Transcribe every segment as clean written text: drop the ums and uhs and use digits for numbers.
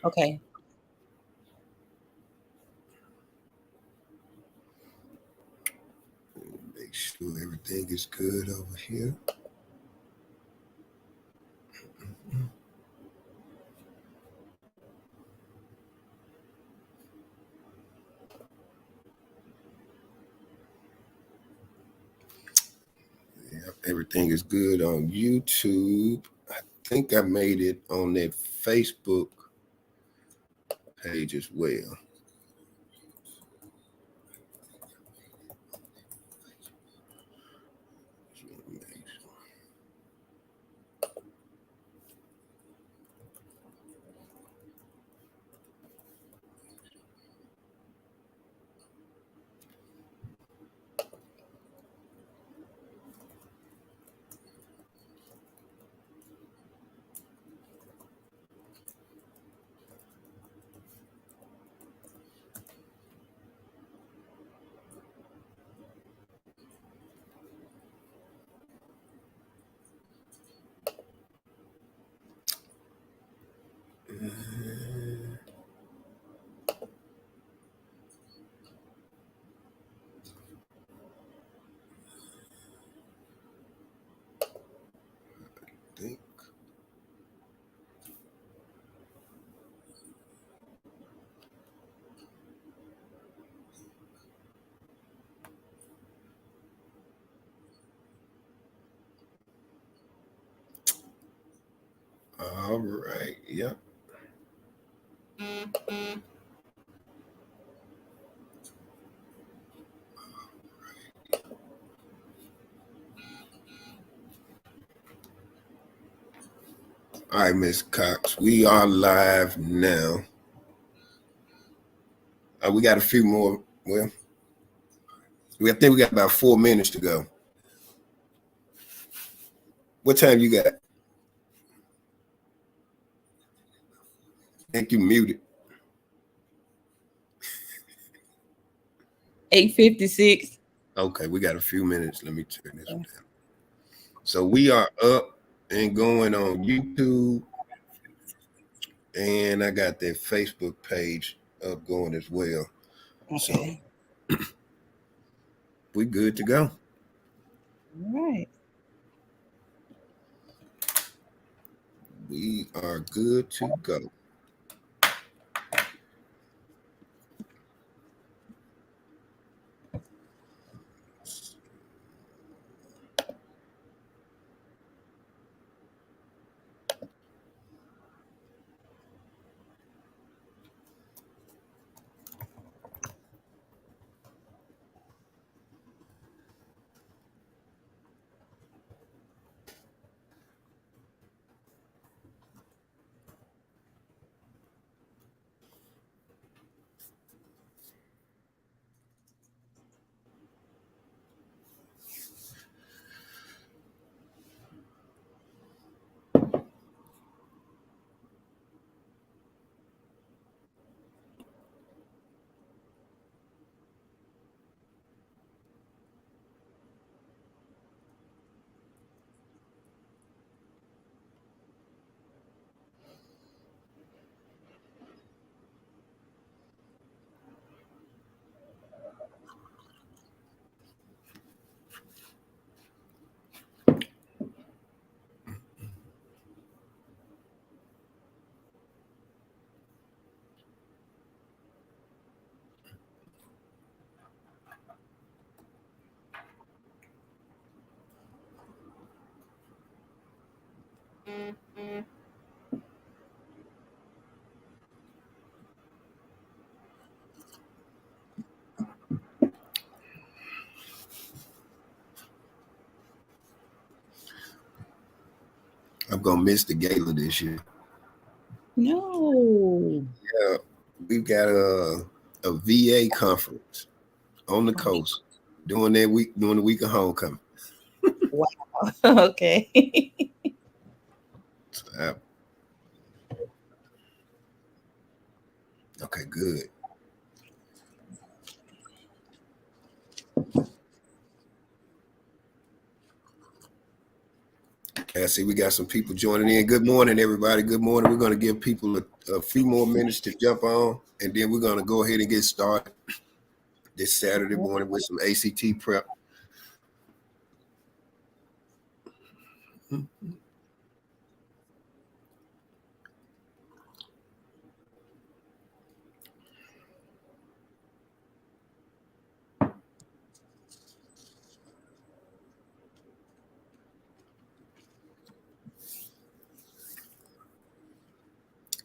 Okay. Make sure everything is good over here. Everything is good on YouTube. I think I made it on that Facebook page as well. Think. All right. Yep. All right, Miss Cox, we are live now. We got a few more. Well, I think we got about 4 minutes to go. What time you got? I think you muted. 8:56. Okay, we got a few minutes. Let me turn this down. So we are up and going on YouTube. And I got that Facebook page up going as well. Okay. So we good to go. All right. We are good to go. I'm gonna miss the gala this year. No. Yeah, we've got a VA conference on the coast during the week of homecoming. Wow. Okay. Okay, good. Okay, I see we got some people joining in. Good morning, everybody. Good morning. We're going to give people a few more minutes to jump on, and then we're going to go ahead and get started this Saturday morning with some ACT prep.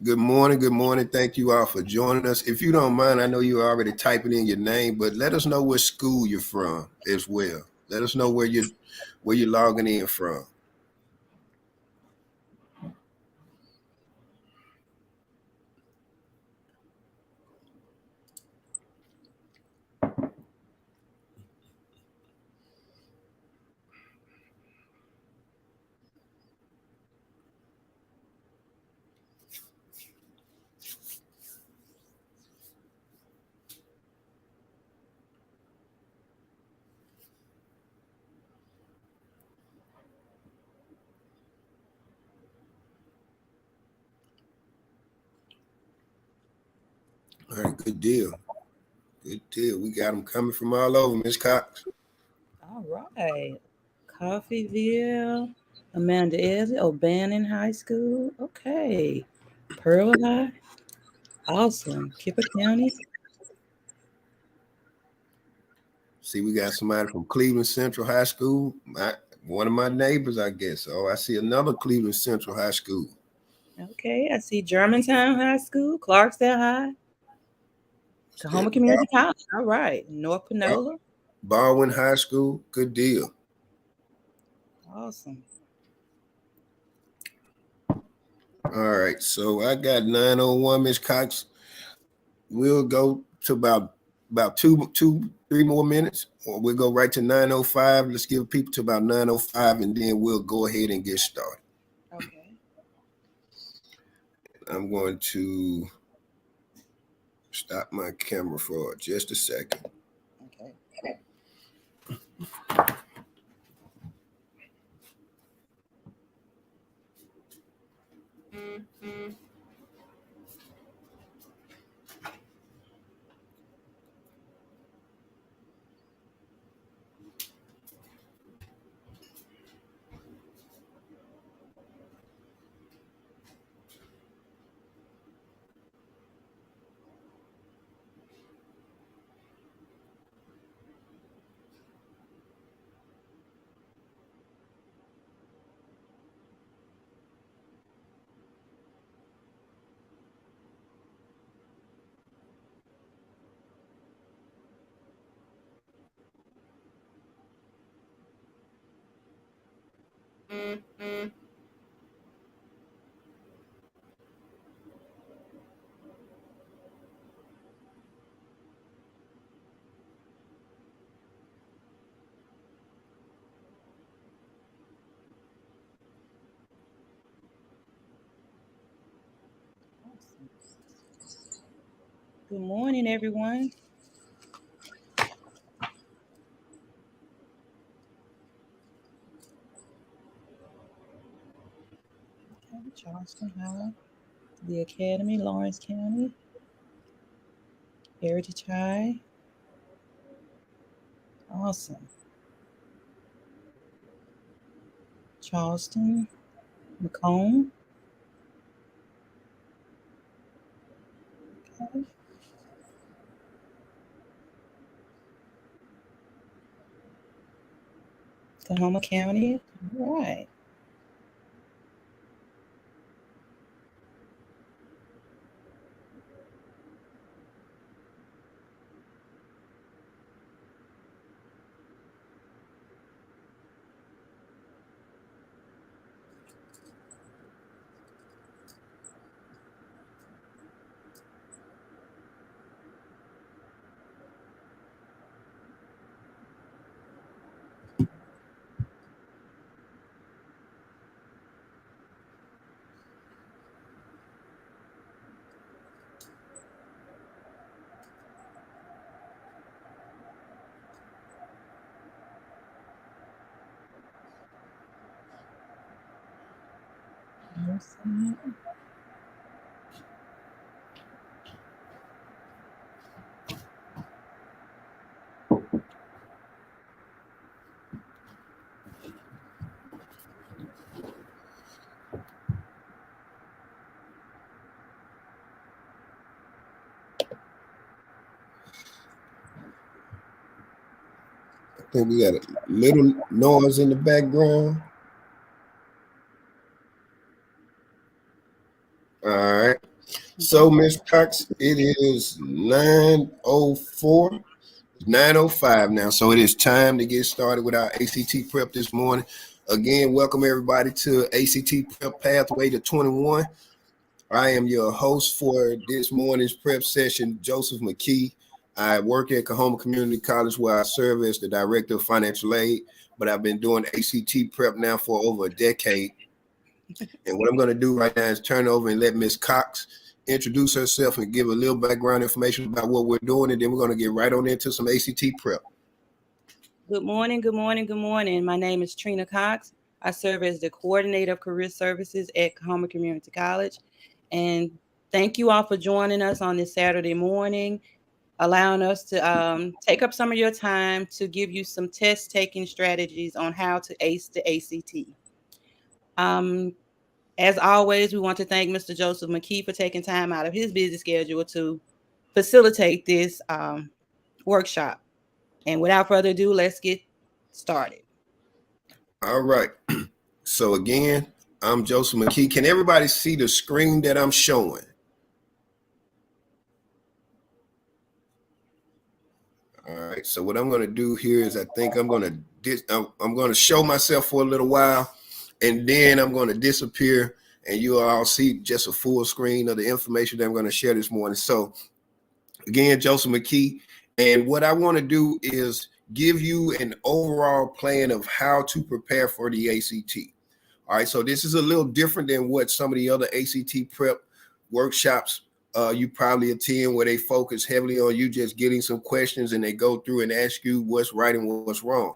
Good morning. Good morning. Thank you all for joining us. If you don't mind, I know you're already typing in your name, but let us know what school you're from as well. Let us know where you're logging in from. All right, good deal. Good deal. We got them coming from all over, Miss Cox. All right. Coffeeville, Amanda Ezzy, O'Bannon High School. Okay. Pearl High. Awesome. Kipper County. See, we got somebody from Cleveland Central High School. One of my neighbors, I guess. Oh, I see another Cleveland Central High School. Okay. I see Germantown High School, Clarksdale High, Tahoma Community College. All right. North Panola. Baldwin High School. Good deal. Awesome. All right. So I got 901, Miss Cox. We'll go to about 3 more minutes, or we'll go right to 905. Let's give people to about 905, and then we'll go ahead and get started. Okay. I'm going to stop my camera for just a second. Okay. Good morning, everyone. Okay, Charleston High, the Academy, Lawrence County, Heritage High. Awesome. Charleston, Macomb. Okay. Tahoma County. All right. I think we got a little noise in the background. All right. So, Ms. Cox, it is 9:04. 9:05 now. So it is time to get started with our ACT prep this morning. Again, welcome everybody to ACT Prep Pathway to 21. I am your host for this morning's prep session, Joseph McKee. I work at Kahoma Community College where I serve as the Director of Financial Aid, but I've been doing ACT prep now for over a decade. And what I'm going to do right now is turn over and let Ms. Cox introduce herself and give a little background information about what we're doing, and then we're going to get right on into some ACT prep. Good morning, good morning, good morning. My name is Trina Cox. I serve as the Coordinator of Career Services at Kahoma Community College. And thank you all for joining us on this Saturday morning, allowing us to take up some of your time to give you some test-taking strategies on how to ace the ACT. As always, we want to thank Mr. Joseph McKee for taking time out of his busy schedule to facilitate this workshop. And without further ado, let's get started. All right. So again, I'm Joseph McKee. Can everybody see the screen that I'm showing? All right. So what I'm going to do here is I think I'm going to show myself for a little while, and then I'm going to disappear, and you all see just a full screen of the information that I'm going to share this morning. So again, Joseph McKee, and what I want to do is give you an overall plan of how to prepare for the ACT. All right, so this is a little different than what some of the other ACT prep workshops you probably attend, where they focus heavily on you just getting some questions and they go through and ask you what's right and what's wrong.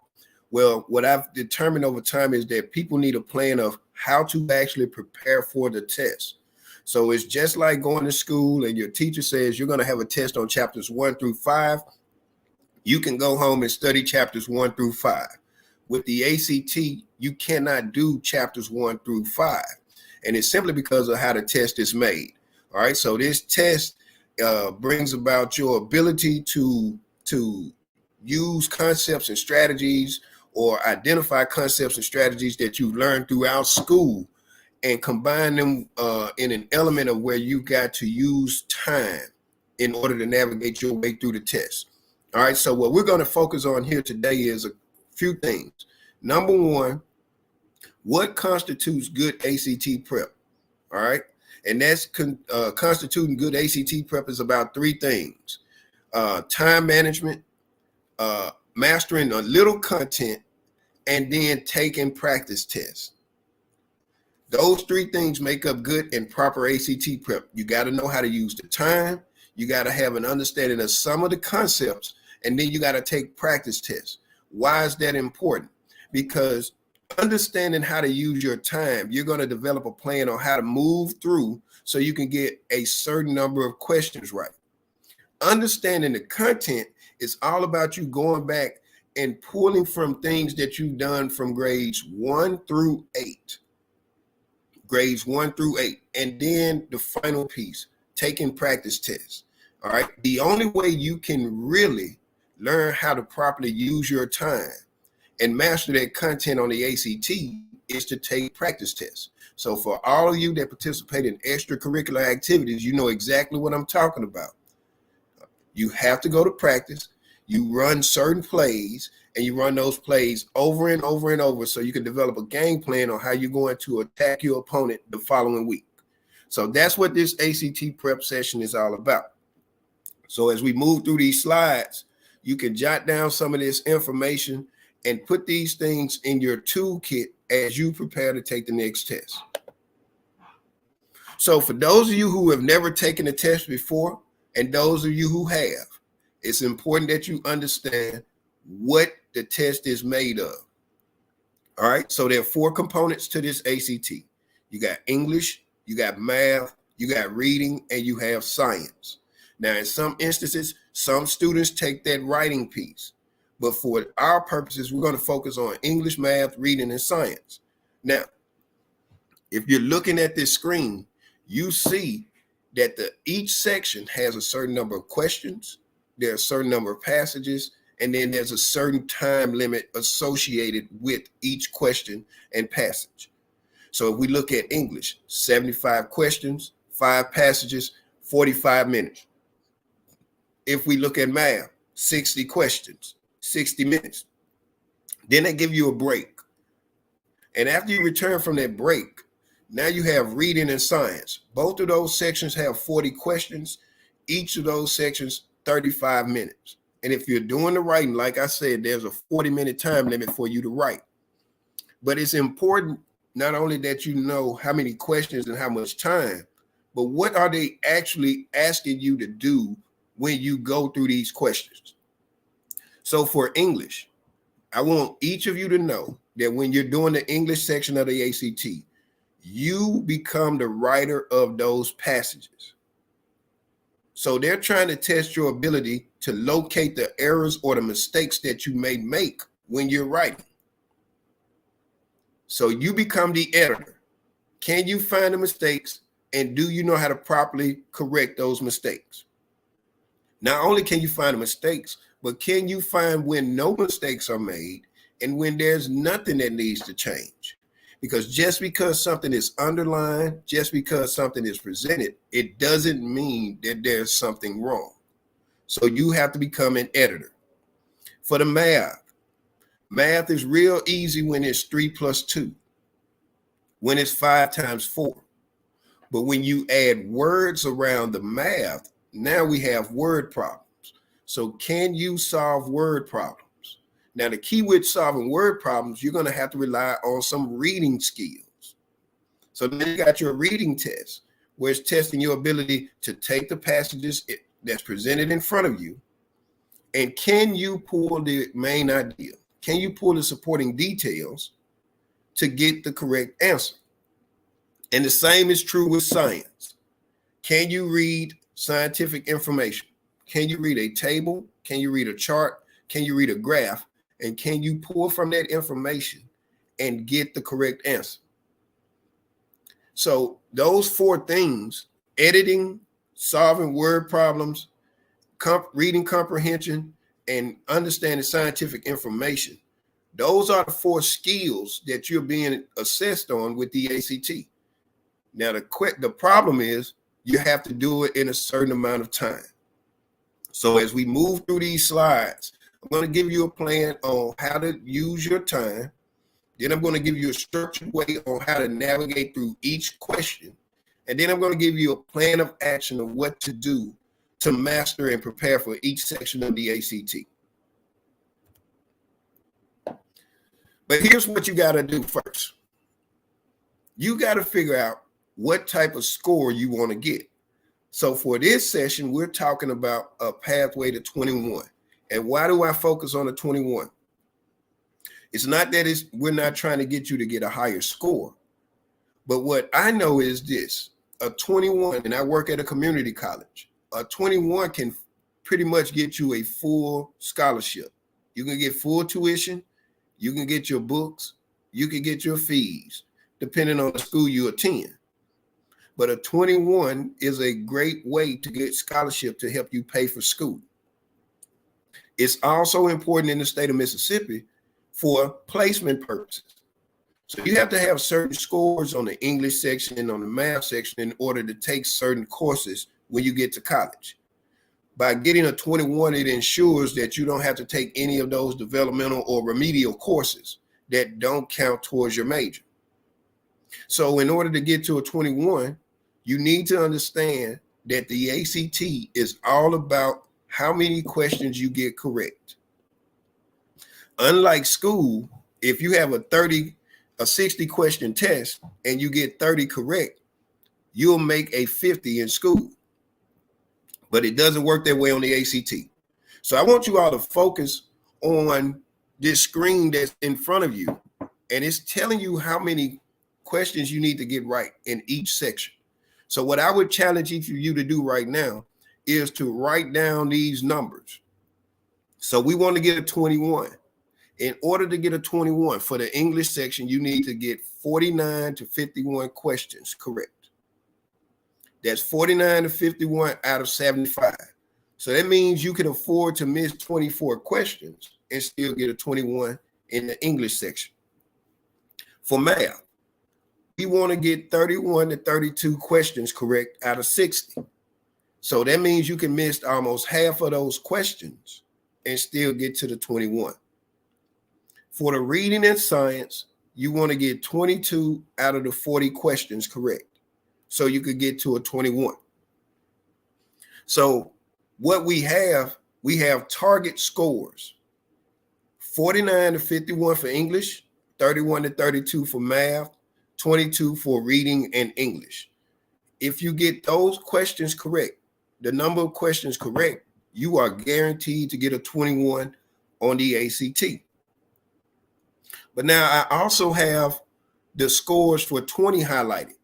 Well, what I've determined over time is that people need a plan of how to actually prepare for the test. So it's just like going to school and your teacher says you're going to have a test on chapters 1 through 5. You can go home and study chapters 1 through 5. With the ACT, you cannot do chapters 1 through 5. And it's simply because of how the test is made. All right. So this test brings about your ability to use concepts and strategies, or identify concepts and strategies that you've learned throughout school, and combine them in an element of where you've got to use time in order to navigate your way through the test. All right. So what we're going to focus on here today is a few things. Number one, what constitutes good ACT prep? All right. And that's constituting good ACT prep is about three things: time management, mastering a little content, and then taking practice tests. Those three things make up good and proper ACT prep. You got to know how to use the time. You got to have an understanding of some of the concepts, and then you got to take practice tests. Why is that important? Because understanding how to use your time, you're going to develop a plan on how to move through so you can get a certain number of questions right. Understanding the content is all about you going back and pulling from things that you've done from grades 1 through 8. Grades 1 through 8. And then the final piece, taking practice tests. All right. The only way you can really learn how to properly use your time and master that content on the ACT is to take practice tests. So for all of you that participate in extracurricular activities, you know exactly what I'm talking about. You have to go to practice. You run certain plays, and you run those plays over and over and over so you can develop a game plan on how you're going to attack your opponent the following week. So that's what this ACT prep session is all about. So as we move through these slides, you can jot down some of this information and put these things in your toolkit as you prepare to take the next test. So for those of you who have never taken a test before, and those of you who have, it's important that you understand what the test is made of. All right. So there are 4 components to this ACT. You got English, you got math, you got reading, and you have science. Now, in some instances, some students take that writing piece. But for our purposes, we're going to focus on English, math, reading, and science. Now, if you're looking at this screen, you see that each section has a certain number of questions, there's a certain number of passages, and then there's a certain time limit associated with each question and passage. So if we look at English, 75 questions, 5 passages, 45 minutes. If we look at math, 60 questions, 60 minutes. Then they give you a break. And after you return from that break, now you have reading and science. Both of those sections have 40 questions. Each of those sections, 35 minutes. And if you're doing the writing, like I said, there's a 40-minute time limit for you to write. But it's important not only that you know how many questions and how much time, but what are they actually asking you to do when you go through these questions? So for English, I want each of you to know that when you're doing the English section of the ACT, you become the writer of those passages. So they're trying to test your ability to locate the errors or the mistakes that you may make when you're writing. So you become the editor. Can you find the mistakes, and do you know how to properly correct those mistakes? Not only can you find the mistakes, but can you find when no mistakes are made and when there's nothing that needs to change? Because just because something is underlined, just because something is presented, it doesn't mean that there's something wrong. So you have to become an editor. For the math is real easy when it's 3 plus 2, when it's 5 times 4. But when you add words around the math, now we have word problems. So can you solve word problems? Now, the key with solving word problems, you're going to have to rely on some reading skills. So then you got your reading test, where it's testing your ability to take the passages that's presented in front of you, and can you pull the main idea? Can you pull the supporting details to get the correct answer? And the same is true with science. Can you read scientific information? Can you read a table? Can you read a chart? Can you read a graph? And can you pull from that information and get the correct answer? So those 4 things, editing, solving word problems, reading comprehension, and understanding scientific information, those are the 4 skills that you're being assessed on with the ACT. Now, the problem is you have to do it in a certain amount of time. So as we move through these slides, I'm going to give you a plan on how to use your time. Then I'm going to give you a structured way on how to navigate through each question. And then I'm going to give you a plan of action of what to do to master and prepare for each section of the ACT. But here's what you got to do first. You got to figure out what type of score you want to get. So for this session, we're talking about a pathway to 21. And why do I focus on a 21? It's not that we're not trying to get you to get a higher score. But what I know is this, a 21, and I work at a community college, a 21 can pretty much get you a full scholarship. You can get full tuition, you can get your books, you can get your fees, depending on the school you attend. But a 21 is a great way to get scholarship to help you pay for school. It's also important in the state of Mississippi for placement purposes. So you have to have certain scores on the English section and on the math section in order to take certain courses when you get to college. By getting a 21, it ensures that you don't have to take any of those developmental or remedial courses that don't count towards your major. So in order to get to a 21, you need to understand that the ACT is all about how many questions you get correct. Unlike school, if you have a 60 question test and you get 30 correct, you'll make a 50 in school. But it doesn't work that way on the ACT. So I want you all to focus on this screen that's in front of you, and it's telling you how many questions you need to get right in each section. So what I would challenge each of you to do right now is to write down these numbers. So we want to get a 21. In order to get a 21 for the English section, you need to get 49 to 51 questions correct. That's 49 to 51 out of 75. So that means you can afford to miss 24 questions and still get a 21 in the English section. For math, we want to get 31 to 32 questions correct out of 60. So that means you can miss almost half of those questions and still get to the 21. For the reading and science, you want to get 22 out of the 40 questions correct. So you could get to a 21. So what we have target scores, 49 to 51 for English, 31 to 32 for math, 22 for reading and English. If you get those questions correct, the number of questions correct, you are guaranteed to get a 21 on the ACT. But now I also have the scores for 20 highlighted,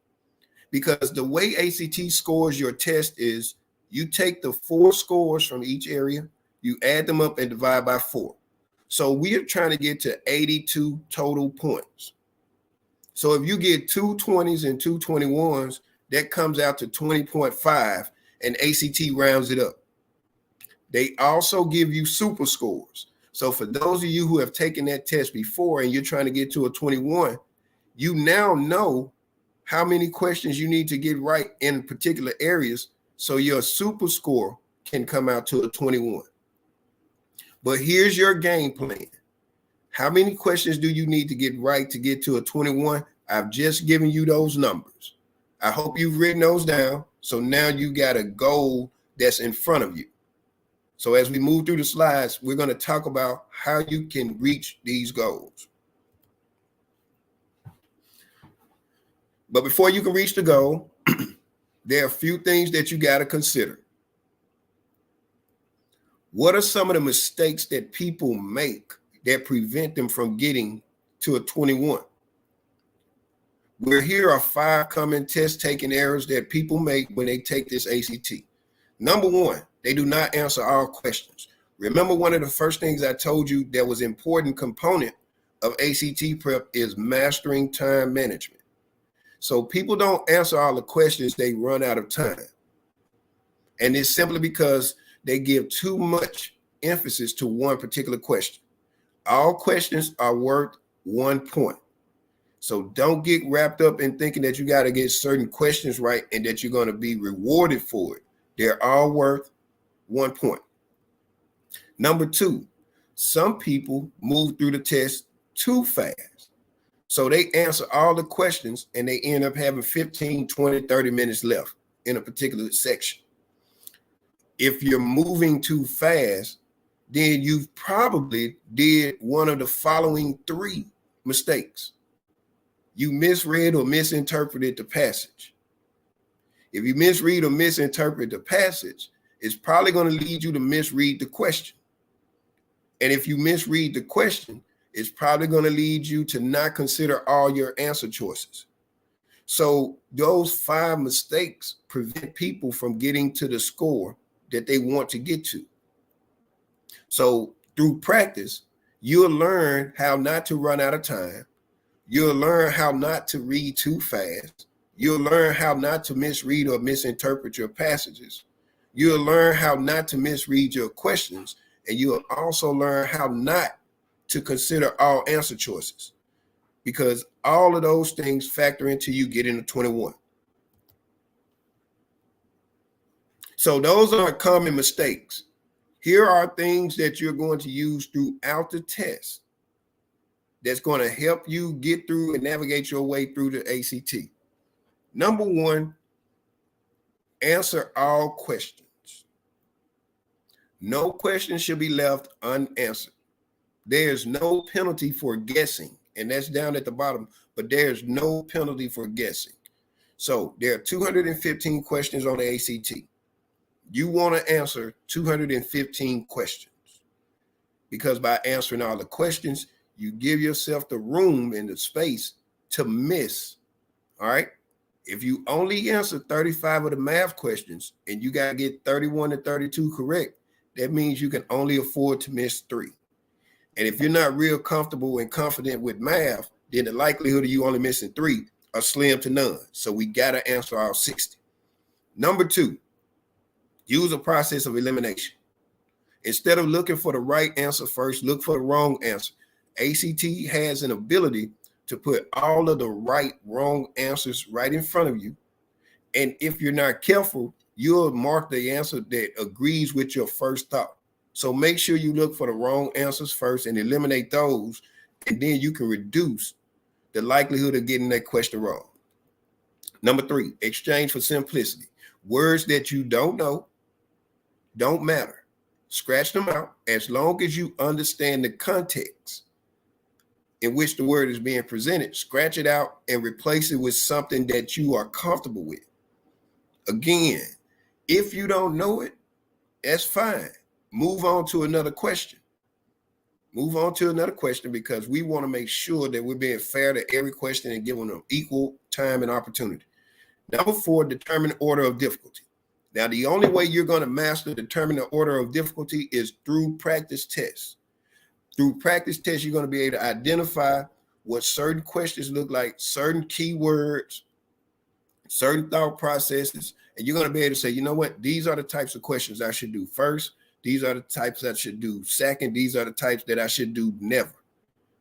because the way ACT scores your test is you take the 4 scores from each area, you add them up and divide by 4. So we are trying to get to 82 total points. So if you get 2 20s and 2 21s, that comes out to 20.5, and ACT rounds it up. They also give you super scores. So for those of you who have taken that test before and you're trying to get to a 21, you now know how many questions you need to get right in particular areas so your super score can come out to a 21. But here's your game plan. How many questions do you need to get right to get to a 21? I've just given you those numbers. I hope you've written those down. So now you got a goal that's in front of you. So as we move through the slides, we're going to talk about how you can reach these goals. But before you can reach the goal, there are a few things that you got to consider. What are some of the mistakes that people make that prevent them from getting to a 21? Well, here are 5 common test taking errors that people make when they take this ACT. Number 1, they do not answer all questions. Remember, one of the first things I told you that was an important component of ACT prep is mastering time management. So people don't answer all the questions, they run out of time. And it's simply because they give too much emphasis to one particular question. All questions are worth 1 point. So don't get wrapped up in thinking that you got to get certain questions right and that you're going to be rewarded for it. They're all worth 1 point. Number 2, some people move through the test too fast. So they answer all the questions and they end up having 15, 20, 30 minutes left in a particular section. If you're moving too fast, then you've probably did one of the following 3 mistakes. You misread or misinterpreted the passage. If you misread or misinterpret the passage, it's probably going to lead you to misread the question. And if you misread the question, it's probably going to lead you to not consider all your answer choices. So those 5 mistakes prevent people from getting to the score that they want to get to. So through practice, you'll learn how not to run out of time. You'll learn how not to read too fast. You'll learn how not to misread or misinterpret your passages. You'll learn how not to misread your questions. And you'll also learn how not to consider all answer choices, because all of those things factor into you getting a 21. So those are common mistakes. Here are things that you're going to use throughout the test that's going to help you get through and navigate your way through the ACT. Number 1, answer all questions. No question should be left unanswered. There's no penalty for guessing, and that's down at the bottom, but there's no penalty for guessing. So there are 215 questions on the ACT. You want to answer 215 questions, because by answering all the questions, you give yourself the room and the space to miss All right. If you only answer 35 of the math questions and you got to get 31 to 32 correct, that means you can only afford to miss 3. And if you're not real comfortable and confident with math, then the likelihood of you only missing 3 are slim to none. So we got to answer all 60. Number 2, use a process of elimination. Instead of looking for the right answer first, look for the wrong answer. ACT has an ability to put all of the right, wrong answers right in front of you. And if you're not careful, you'll mark the answer that agrees with your first thought. So make sure you look for the wrong answers first and eliminate those, and then you can reduce the likelihood of getting that question wrong. Number 3, exchange for simplicity. Words that you don't know don't matter. Scratch them out as long as you understand the context in which the word is being presented. Scratch it out and replace it with something that you are comfortable with. Again, if you don't know it, that's fine. Move on to another question. Move on to another question because we want to make sure that we're being fair to every question and giving them equal time and opportunity. Number 4, determine order of difficulty. Now, the only way you're going to master determine the order of difficulty is through practice tests. Through practice tests, you're going to be able to identify what certain questions look like, certain keywords, certain thought processes, and you're going to be able to say, you know what, these are the types of questions I should do first. These are the types that I should do second. These are the types that I should do never.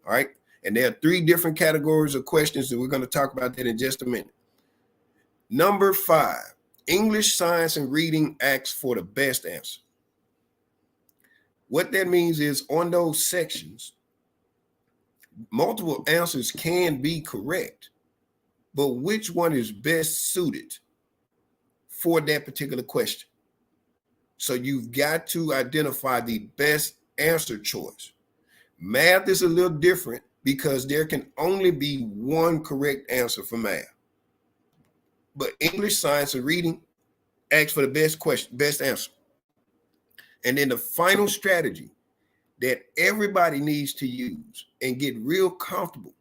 All right. And there are 3 different categories of questions, and we're going to talk about that in just a minute. Number 5, English, science, and reading asks for the best answer. What that means is on those sections, multiple answers can be correct, but which one is best suited for that particular question? So you've got to identify the best answer choice. Math is a little different because there can only be one correct answer for math. But English, science, and reading ask for the best question, best answer. And then the final strategy that everybody needs to use and get real comfortable,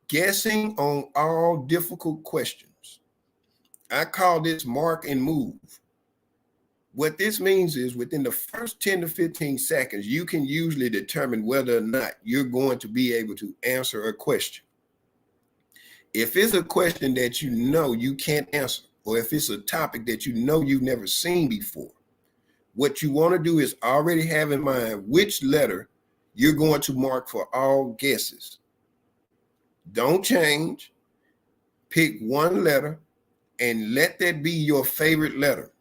guessing on all difficult questions. I call this mark and move. What this means is within the first 10 to 15 seconds, you can usually determine whether or not you're going to be able to answer a question. If it's a question that you know you can't answer, or if it's a topic that you know you've never seen before, what you want to do is already have in mind which letter you're going to mark for all guesses. Don't change. Pick one letter and let that be your favorite letter.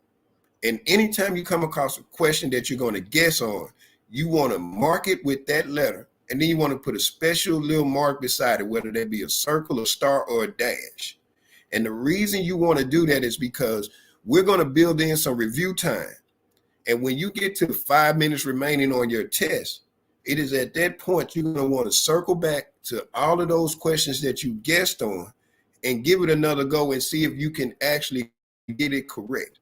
And anytime you come across a question that you're going to guess on, you want to mark it with that letter. And then you want to put a special little mark beside it, whether that be a circle, a star, or a dash. And the reason you want to do that is because we're going to build in some review time. And when you get to 5 minutes remaining on your test, it is at that point you're going to want to circle back to all of those questions that you guessed on and give it another go and see if you can actually get it correct.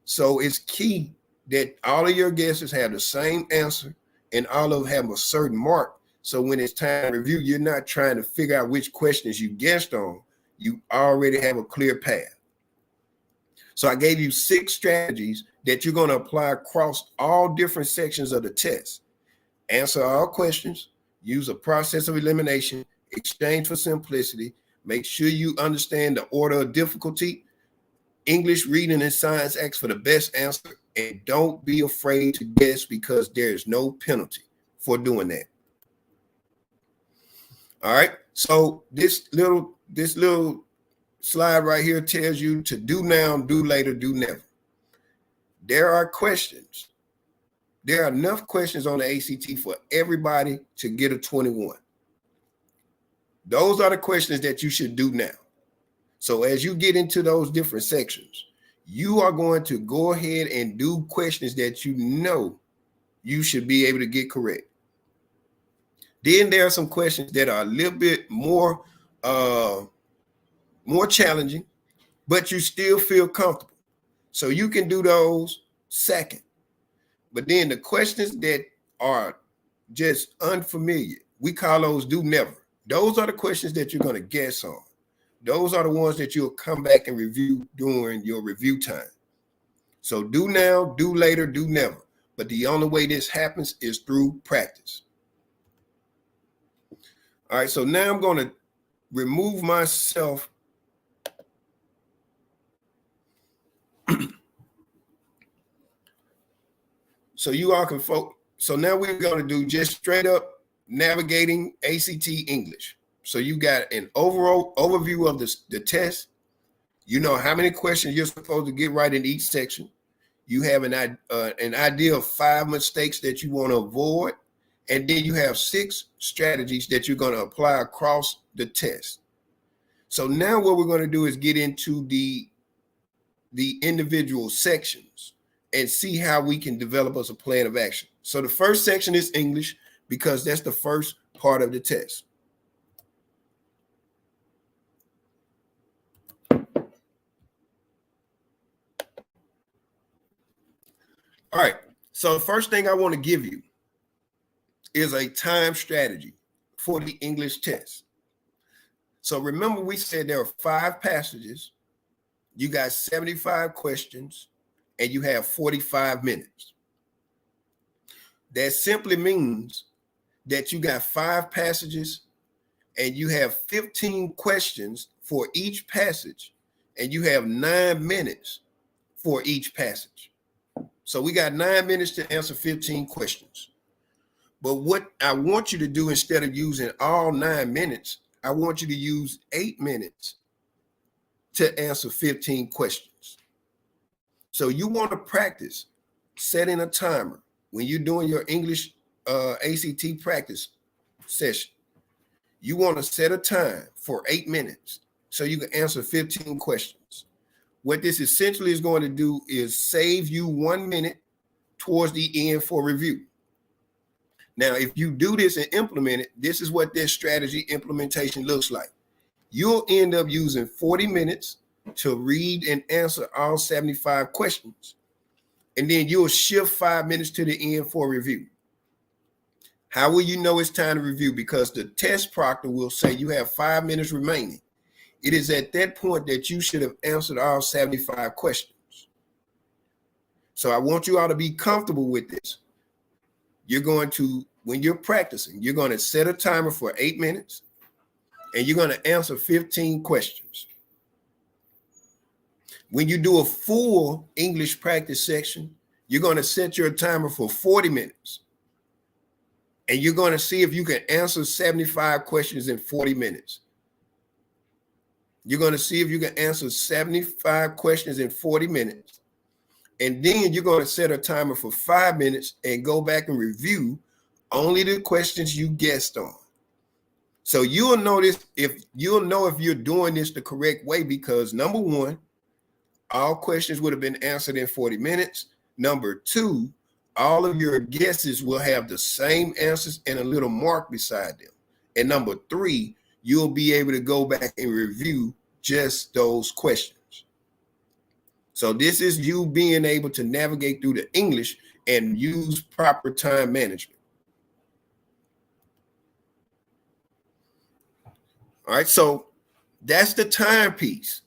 So it's key that all of your guesses have the same answer and all of them have a certain mark. So when it's time to review, you're not trying to figure out which questions you guessed on. You already have a clear path. So I gave you 6 strategies that you're going to apply across all different sections of the test. Answer all questions, use a process of elimination, exchange for simplicity, make sure you understand the order of difficulty. English, reading, and science ask for the best answer, and don't be afraid to guess because there is no penalty for doing that. All right. So this little slide right here tells you to do now, do later, do never. There are questions. There are enough questions on the ACT for everybody to get a 21. Those are the questions that you should do now. So as you get into those different sections, you are going to go ahead and do questions that you know you should be able to get correct. Then there are some questions that are a little bit more challenging, but you still feel comfortable. So you can do those second. But then the questions that are just unfamiliar, we call those do never. Those are the questions that you're going to guess on. Those are the ones that you'll come back and review during your review time. So do now, do later, do never. But the only way this happens is through practice. All right, so now I'm going to remove myself. So you all can focus. So now we're going to do just straight up navigating ACT English. So you got an overall overview of the test. You know how many questions you're supposed to get right in each section. You have an idea of 5 mistakes that you want to avoid. And then you have 6 strategies that you're going to apply across the test. So now what we're going to do is get into the individual sections and see how we can develop us a plan of action. So the first section is English because that's the first part of the test. All right, so the first thing I want to give you is a time strategy for the English test. So remember we said there are 5 passages, you got 75 questions, and you have 45 minutes. That simply means that you got 5 passages and you have 15 questions for each passage, and you have 9 minutes for each passage. So we got 9 minutes to answer 15 questions. But what I want you to do, instead of using all 9 minutes, I want you to use 8 minutes to answer 15 questions. So you want to practice setting a timer when you're doing your English ACT practice session. You want to set a time for 8 minutes so you can answer 15 questions. What this essentially is going to do is save you 1 minute towards the end for review. Now, if you do this and implement it, this is what this strategy implementation looks like. You'll end up using 40 minutes to read and answer all 75 questions. And then you'll shift 5 minutes to the end for review. How will you know it's time to review? Because the test proctor will say you have 5 minutes remaining. It is at that point that you should have answered all 75 questions. So I want you all to be comfortable with this. You're going to, when you're practicing, you're going to set a timer for 8 minutes and you're going to answer 15 questions. When you do a full English practice section, you're going to set your timer for 40 minutes. And you're going to see if you can answer 75 questions in 40 minutes. You're going to see if you can answer 75 questions in 40 minutes. And then you're going to set a timer for 5 minutes and go back and review only the questions you guessed on. So you'll notice if you're doing this the correct way, because number 1, all questions would have been answered in 40 minutes. Number 2, all of your guesses will have the same answers and a little mark beside them. And number 3, you'll be able to go back and review just those questions. So this is you being able to navigate through the English and use proper time management. All right, so that's the time piece.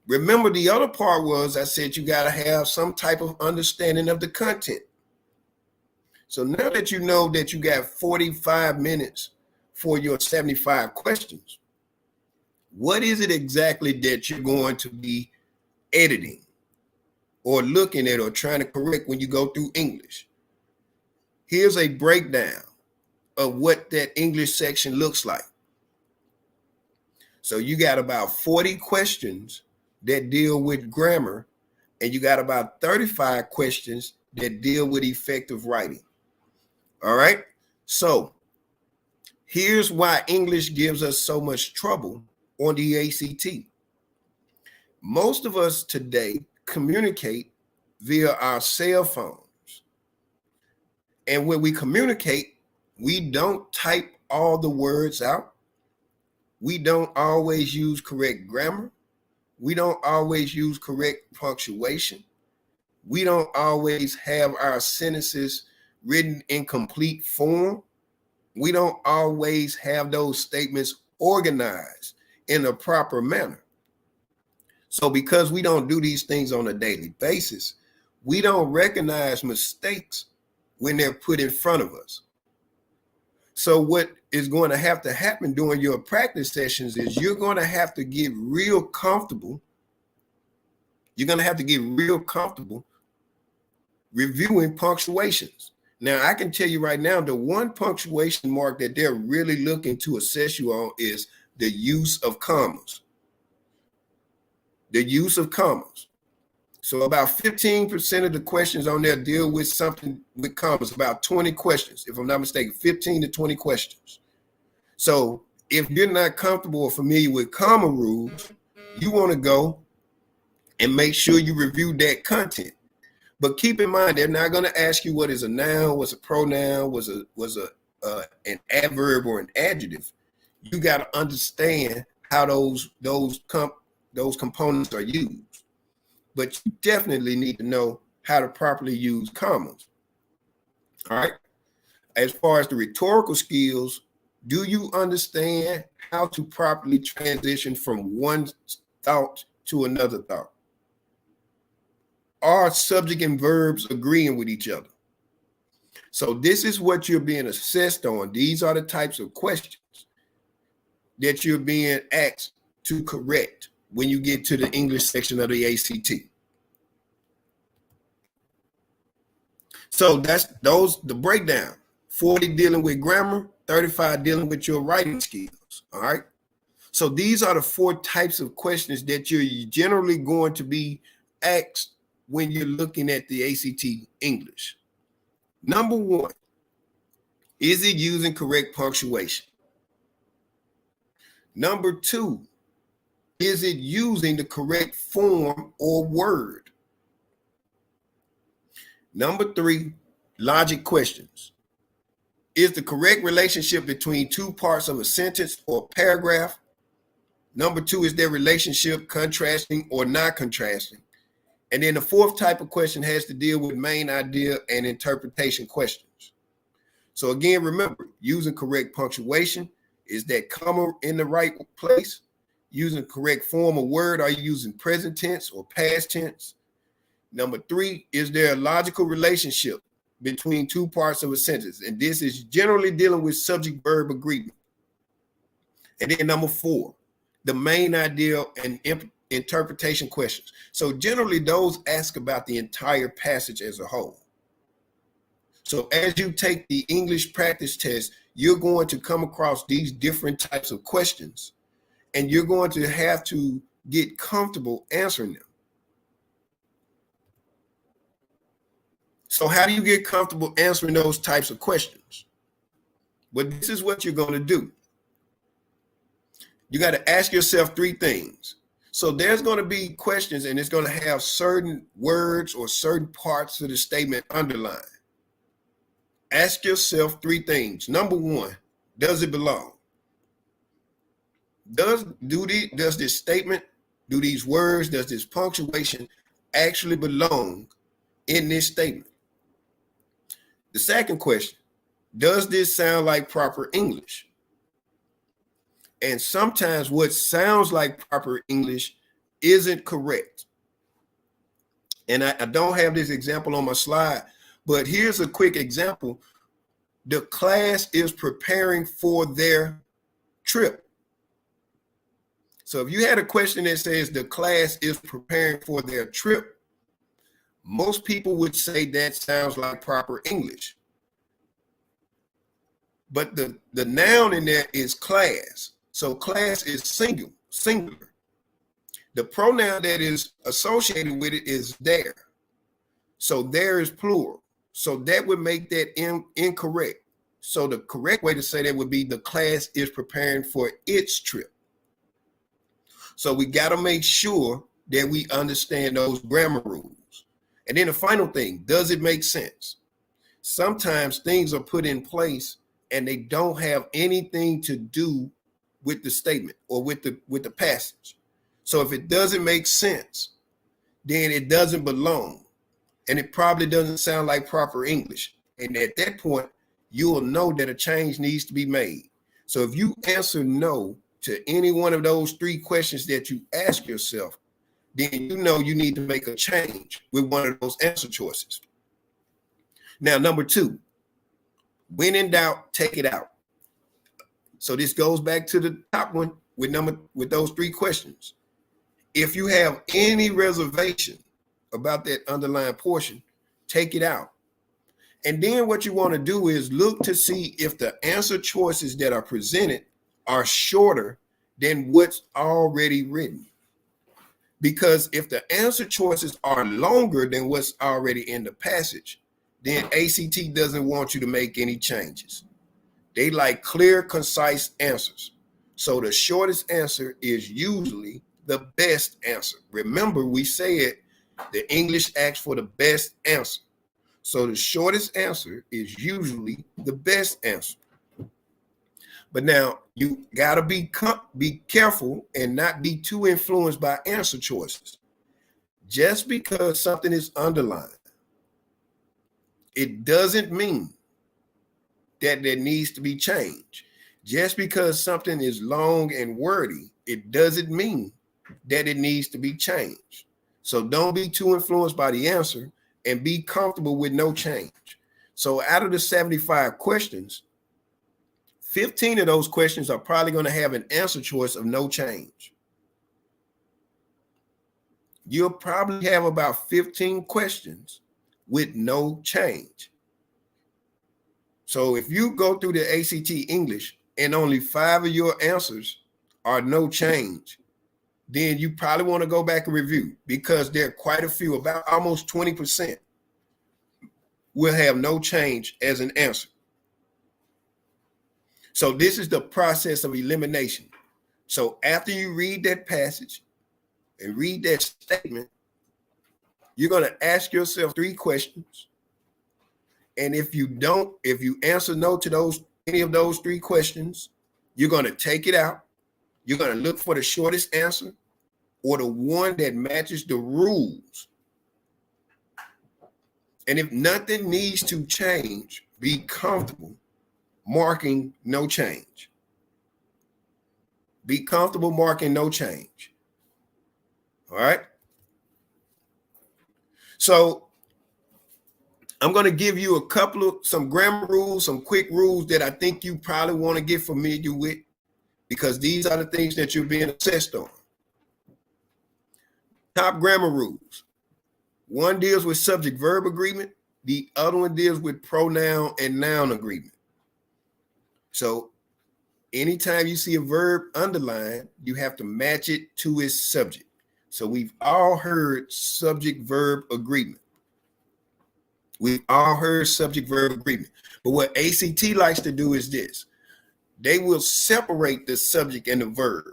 Remember, the other part was I said you got to have some type of understanding of the content. So now that you know that you got 45 minutes for your 75 questions, what is it exactly that you're going to be editing or looking at or trying to correct when you go through English? Here's a breakdown of what that English section looks like. So you got about 40 questions that deal with grammar, and you got about 35 questions that deal with effective writing. All right. So here's why English gives us so much trouble on the ACT. Most of us today communicate via our cell phones. And when we communicate, we don't type all the words out. We don't always use correct grammar. We don't always use correct punctuation. We don't always have our sentences written in complete form. We don't always have those statements organized in a proper manner. So because we don't do these things on a daily basis, we don't recognize mistakes when they're put in front of us. So what is going to have to happen during your practice sessions is you're going to have to get real comfortable. You're going to have to get real comfortable reviewing punctuations. Now, I can tell you right now, the one punctuation mark that they're really looking to assess you on is the use of commas. The use of commas. So about 15% of the questions on there deal with something with commas, about 20 questions, if I'm not mistaken, 15 to 20 questions. So if you're not comfortable or familiar with comma rules, you want to go and make sure you review that content. But keep in mind, they're not going to ask you what is a noun, what's a pronoun, was an adverb or an adjective. You got to understand how those components are used. But you definitely need to know how to properly use commas. All right. As far as the rhetorical skills, do you understand how to properly transition from one thought to another thought? Are subject and verbs agreeing with each other? So this is what you're being assessed on. These are the types of questions that you're being asked to correct when you get to the English section of the ACT. So that's the breakdown. 40 dealing with grammar, 35 dealing with your writing skills. All right. So these are the 4 types of questions that you're generally going to be asked when you're looking at the ACT English. Number 1, is it using correct punctuation? Number 2, is it using the correct form or word? Number 3, logic questions. Is the correct relationship between 2 parts of a sentence or paragraph? Number 2, is their relationship contrasting or not contrasting? And then the 4th type of question has to deal with main idea and interpretation questions. So again, remember, using correct punctuation, is that comma in the right place? Using correct form of word, are you using present tense or past tense? Number 3, is there a logical relationship between 2 parts of a sentence? And this is generally dealing with subject-verb agreement. And then number 4, the main idea and interpretation questions. So generally those ask about the entire passage as a whole. So as you take the English practice test, you're going to come across these different types of questions, and you're going to have to get comfortable answering them. So how do you get comfortable answering those types of questions? Well, this is what you're going to do. You got to ask yourself 3 things. So there's going to be questions, and it's going to have certain words or certain parts of the statement underlined. Ask yourself 3 things. Number 1, does it belong? Does this statement, do these words, does this punctuation actually belong in this statement? The second question, does this sound like proper English? And sometimes what sounds like proper English isn't correct. And I don't have this example on my slide, but here's a quick example. The class is preparing for their trip. So if you had a question that says the class is preparing for their trip, most people would say that sounds like proper English. But the noun in there is class. So class is singular. The pronoun that is associated with it is their. So there is plural. So that would make that incorrect. So the correct way to say that would be the class is preparing for its trip. So we got to make sure that we understand those grammar rules. And then the final thing, does it make sense? Sometimes things are put in place and they don't have anything to do with the statement or with the passage. So if it doesn't make sense, then it doesn't belong. And it probably doesn't sound like proper English. And at that point, you will know that a change needs to be made. So if you answer no to any one of those three questions that you ask yourself, then you know you need to make a change with one of those answer choices. Now, number two, when in doubt, take it out. So this goes back to the top one with those three questions. If you have any reservation about that underlying portion, take it out. And then what you want to do is look to see if the answer choices that are presented are shorter than what's already written. Because if the answer choices are longer than what's already in the passage, then ACT doesn't want you to make any changes. They like clear, concise answers. So the shortest answer is usually the best answer. Remember, we said the English asks for the best answer. So the shortest answer is usually the best answer. But now you got to be careful and not be too influenced by answer choices. Just because something is underlined, it doesn't mean that there needs to be change. Just because something is long and wordy, it doesn't mean that it needs to be changed. So don't be too influenced by the answer and be comfortable with no change. So out of the 75 questions, 15 of those questions are probably going to have an answer choice of no change. You'll probably have about 15 questions with no change. So if you go through the ACT English and only 5 of your answers are no change, then you probably want to go back and review, because there are quite a few, about almost 20% will have no change as an answer. So this is the process of elimination. So after you read that passage and read that statement, you're going to ask yourself 3 questions. And if you answer no to any of those 3 questions, you're going to take it out. You're going to look for the shortest answer or the one that matches the rules. And if nothing needs to change, be comfortable marking no change. Be comfortable marking no change. All right. So I'm going to give you some grammar rules, some quick rules that I think you probably want to get familiar with, because these are the things that you're being assessed on. Top grammar rules. One deals with subject-verb agreement. The other one deals with pronoun and noun agreement. So anytime you see a verb underlined, you have to match it to its subject. So we've all heard subject-verb agreement. We've all heard subject-verb agreement. But what ACT likes to do is this. They will separate the subject and the verb.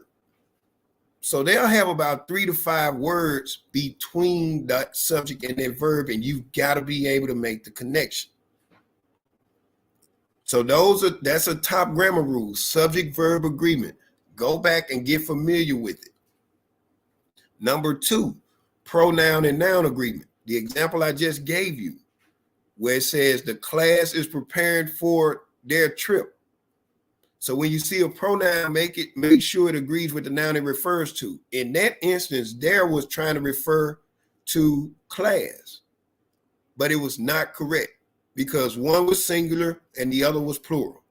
So they'll have about 3 to 5 words between that subject and that verb, and you've got to be able to make the connection. So that's a top grammar rule, subject-verb agreement. Go back and get familiar with it. Number 2, pronoun and noun agreement. The example I just gave you, where it says the class is preparing for their trip. So when you see a pronoun, make sure it agrees with the noun it refers to. In that instance, there was trying to refer to class, but it was not correct because one was singular and the other was plural.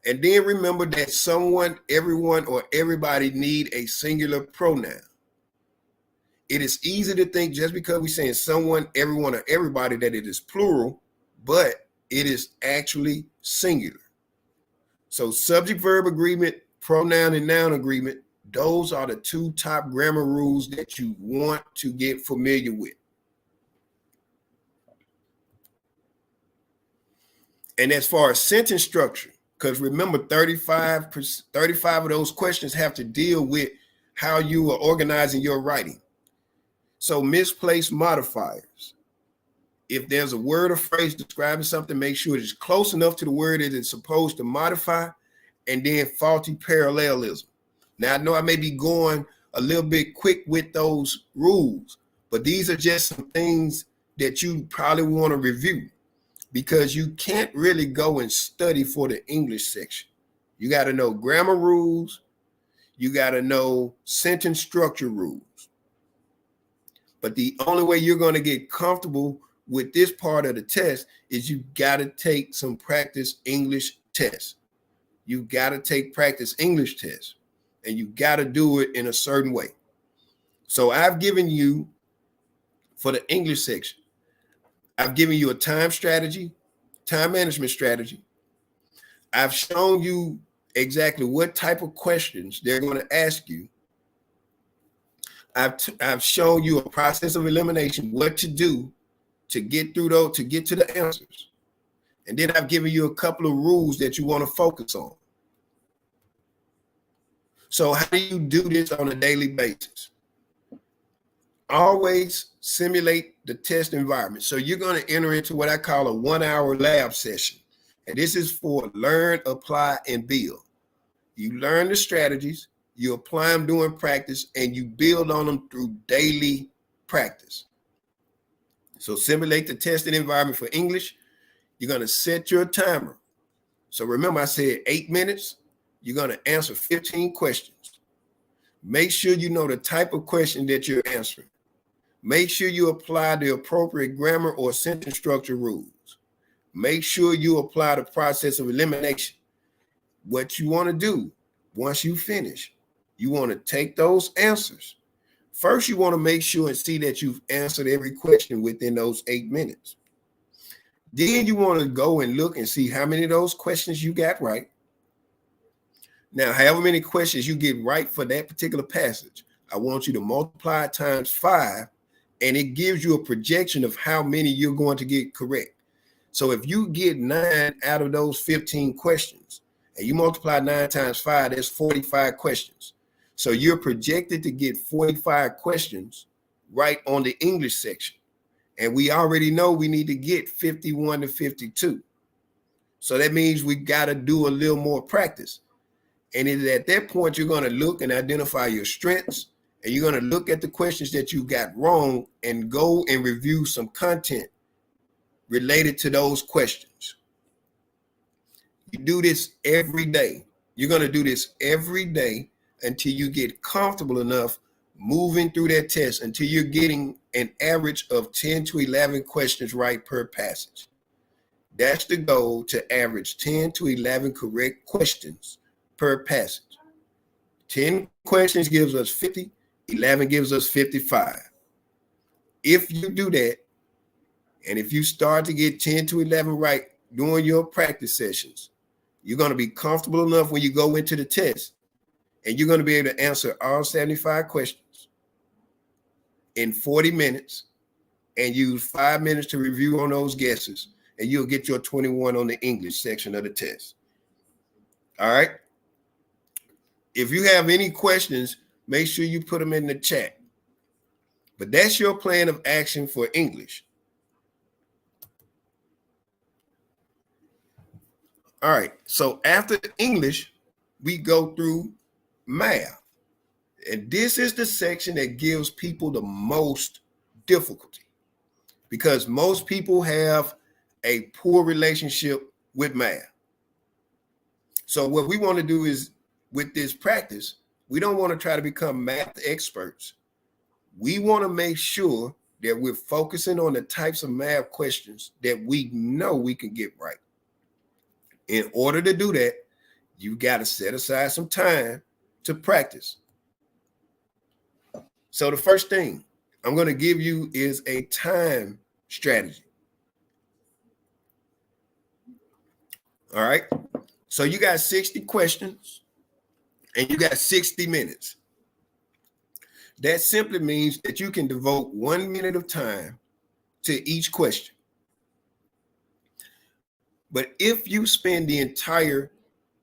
And then remember that someone, everyone, or everybody need a singular pronoun. It is easy to think just because we're saying someone, everyone, or everybody that it is plural, but it is actually singular. So subject-verb agreement, pronoun and noun agreement, those are the 2 top grammar rules that you want to get familiar with. And as far as sentence structure, because remember 35 of those questions have to deal with how you are organizing your writing. So misplaced modifiers. If there's a word or phrase describing something, make sure it is close enough to the word that it's supposed to modify, and then faulty parallelism. Now, I know I may be going a little bit quick with those rules, but these are just some things that you probably want to review, because you can't really go and study for the English section. You got to know grammar rules. You got to know sentence structure rules. But the only way you're going to get comfortable with this part of the test is you got to take some practice English tests. You got to take practice English tests, and you got to do it in a certain way. So I've given you, for the English section, I've given you a time strategy, time management strategy. I've shown you exactly what type of questions they're going to ask you. I've shown you a process of elimination, what to do to get through those, to get to the answers. And then I've given you a couple of rules that you want to focus on. So how do you do this on a daily basis? Always simulate the test environment. So you're going to enter into what I call a 1-hour lab session. And this is for learn, apply, and build. You learn the strategies, you apply them during practice, and you build on them through daily practice. So simulate the testing environment for English. You're going to set your timer. So remember, I said 8 minutes. You're going to answer 15 questions. Make sure you know the type of question that you're answering. Make sure you apply the appropriate grammar or sentence structure rules. Make sure you apply the process of elimination. What you want to do once you finish, you want to take those answers. First, you want to make sure and see that you've answered every question within those 8 minutes. Then you want to go and look and see how many of those questions you got right. Now, however many questions you get right for that particular passage, I want you to multiply it times 5, and it gives you a projection of how many you're going to get correct. So if you get 9 out of those 15 questions, and you multiply 9 times 5, that's 45 questions. So you're projected to get 45 questions right on the English section. And we already know we need to get 51 to 52. So that means we got to do a little more practice. And at that point, you're going to look and identify your strengths, and you're going to look at the questions that you got wrong and go and review some content related to those questions. You do this every day. You're going to do this every day until you get comfortable enough moving through that test, until you're getting an average of 10 to 11 questions right per passage. That's the goal, to average 10 to 11 correct questions per passage. 10 questions gives us 50, 11 gives us 55. If you do that, and if you start to get 10 to 11 right during your practice sessions, you're going to be comfortable enough when you go into the test, and you're going to be able to answer all 75 questions in 40 minutes and use 5 minutes to review on those guesses, and you'll get your 21 on the English section of the test. All right. If you have any questions, make sure you put them in the chat. But that's your plan of action for English. All right. So after English, we go through math. And this is the section that gives people the most difficulty, because most people have a poor relationship with math. So what we want to do is, with this practice, we don't want to try to become math experts. We want to make sure that we're focusing on the types of math questions that we know we can get right. In order to do that, you got to set aside some time to practice. So the first thing I'm going to give you is a time strategy. All right. So you got 60 questions and you got 60 minutes. That simply means that you can devote 1 minute of time to each question. But if you spend the entire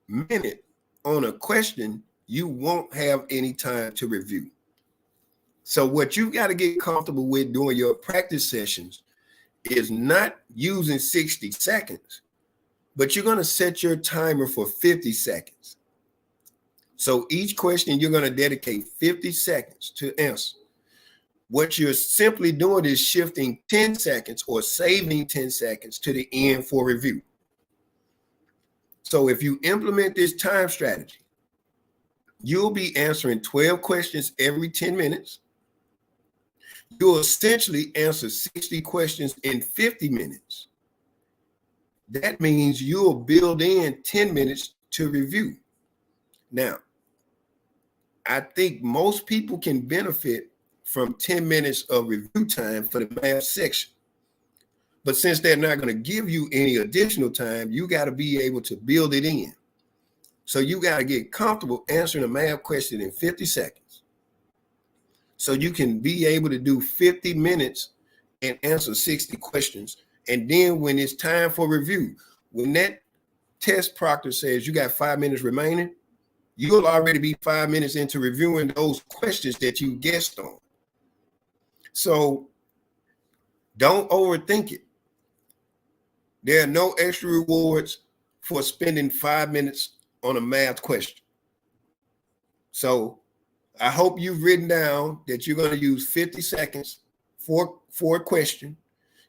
minute on a question, you won't have any time to review. So what you've got to get comfortable with during your practice sessions is not using 60 seconds, but you're going to set your timer for 50 seconds. So each question, you're going to dedicate 50 seconds to answer. What you're simply doing is shifting 10 seconds or saving 10 seconds to the end for review. So if you implement this time strategy, you'll be answering 12 questions every 10 minutes. You'll essentially answer 60 questions in 50 minutes. That means you'll build in 10 minutes to review. Now, I think most people can benefit from 10 minutes of review time for the math section. But since they're not going to give you any additional time, you got to be able to build it in. So you got to get comfortable answering a math question in 50 seconds. So you can be able to do 50 minutes and answer 60 questions. And then when it's time for review, when that test proctor says you got 5 minutes remaining, you'll already be 5 minutes into reviewing those questions that you guessed on. So don't overthink it. There are no extra rewards for spending 5 minutes on a math question. So I hope you've written down that you're going to use 50 seconds for a question.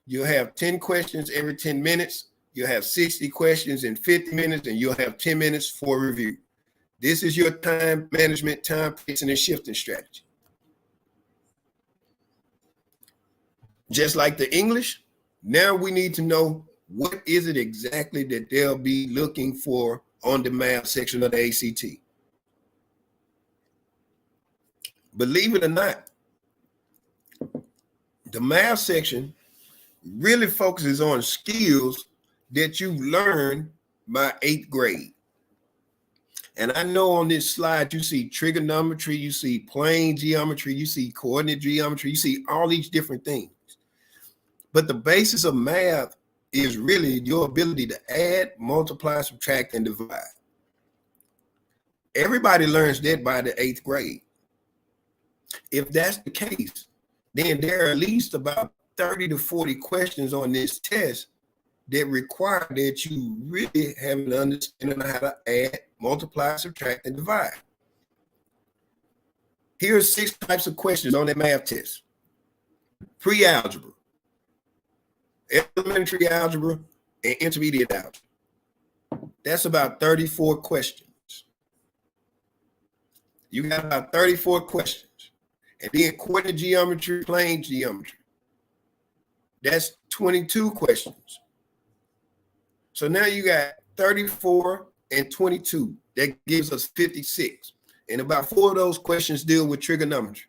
You'll have 10 questions every 10 minutes. You'll have 60 questions in 50 minutes, and you'll have 10 minutes for review. This is your time management, time pacing, and shifting strategy. Just like the English, now we need to know what is it exactly that they'll be looking for on the math section of the ACT. Believe it or not, the math section really focuses on skills that you learned by 8th grade. And I know on this slide, you see trigonometry, you see plane geometry, you see coordinate geometry, you see all these different things. But the basis of math is really your ability to add, multiply, subtract, and divide. Everybody learns that by the 8th grade. If that's the case, then there are at least about 30 to 40 questions on this test that require that you really have an understanding of how to add, multiply, subtract, and divide. Here are 6 types of questions on that math test. Pre-algebra, elementary algebra, and intermediate algebra. That's about 34 questions. You got about 34 questions. And then coordinate geometry, plane geometry. That's 22 questions. So now you got 34 and 22. That gives us 56. And about 4 of those questions deal with trigonometry.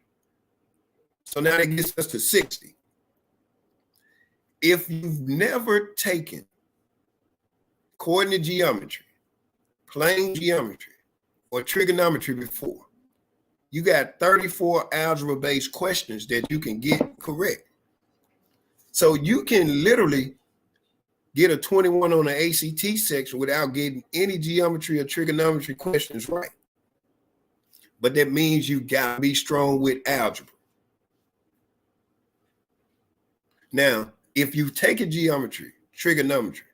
So now that gets us to 60. If you've never taken coordinate geometry, plane geometry, or trigonometry before, you got 34 algebra-based questions that you can get correct. So you can literally get a 21 on the ACT section without getting any geometry or trigonometry questions right. But that means you got to be strong with algebra. Now, if you take a geometry, trigonometry,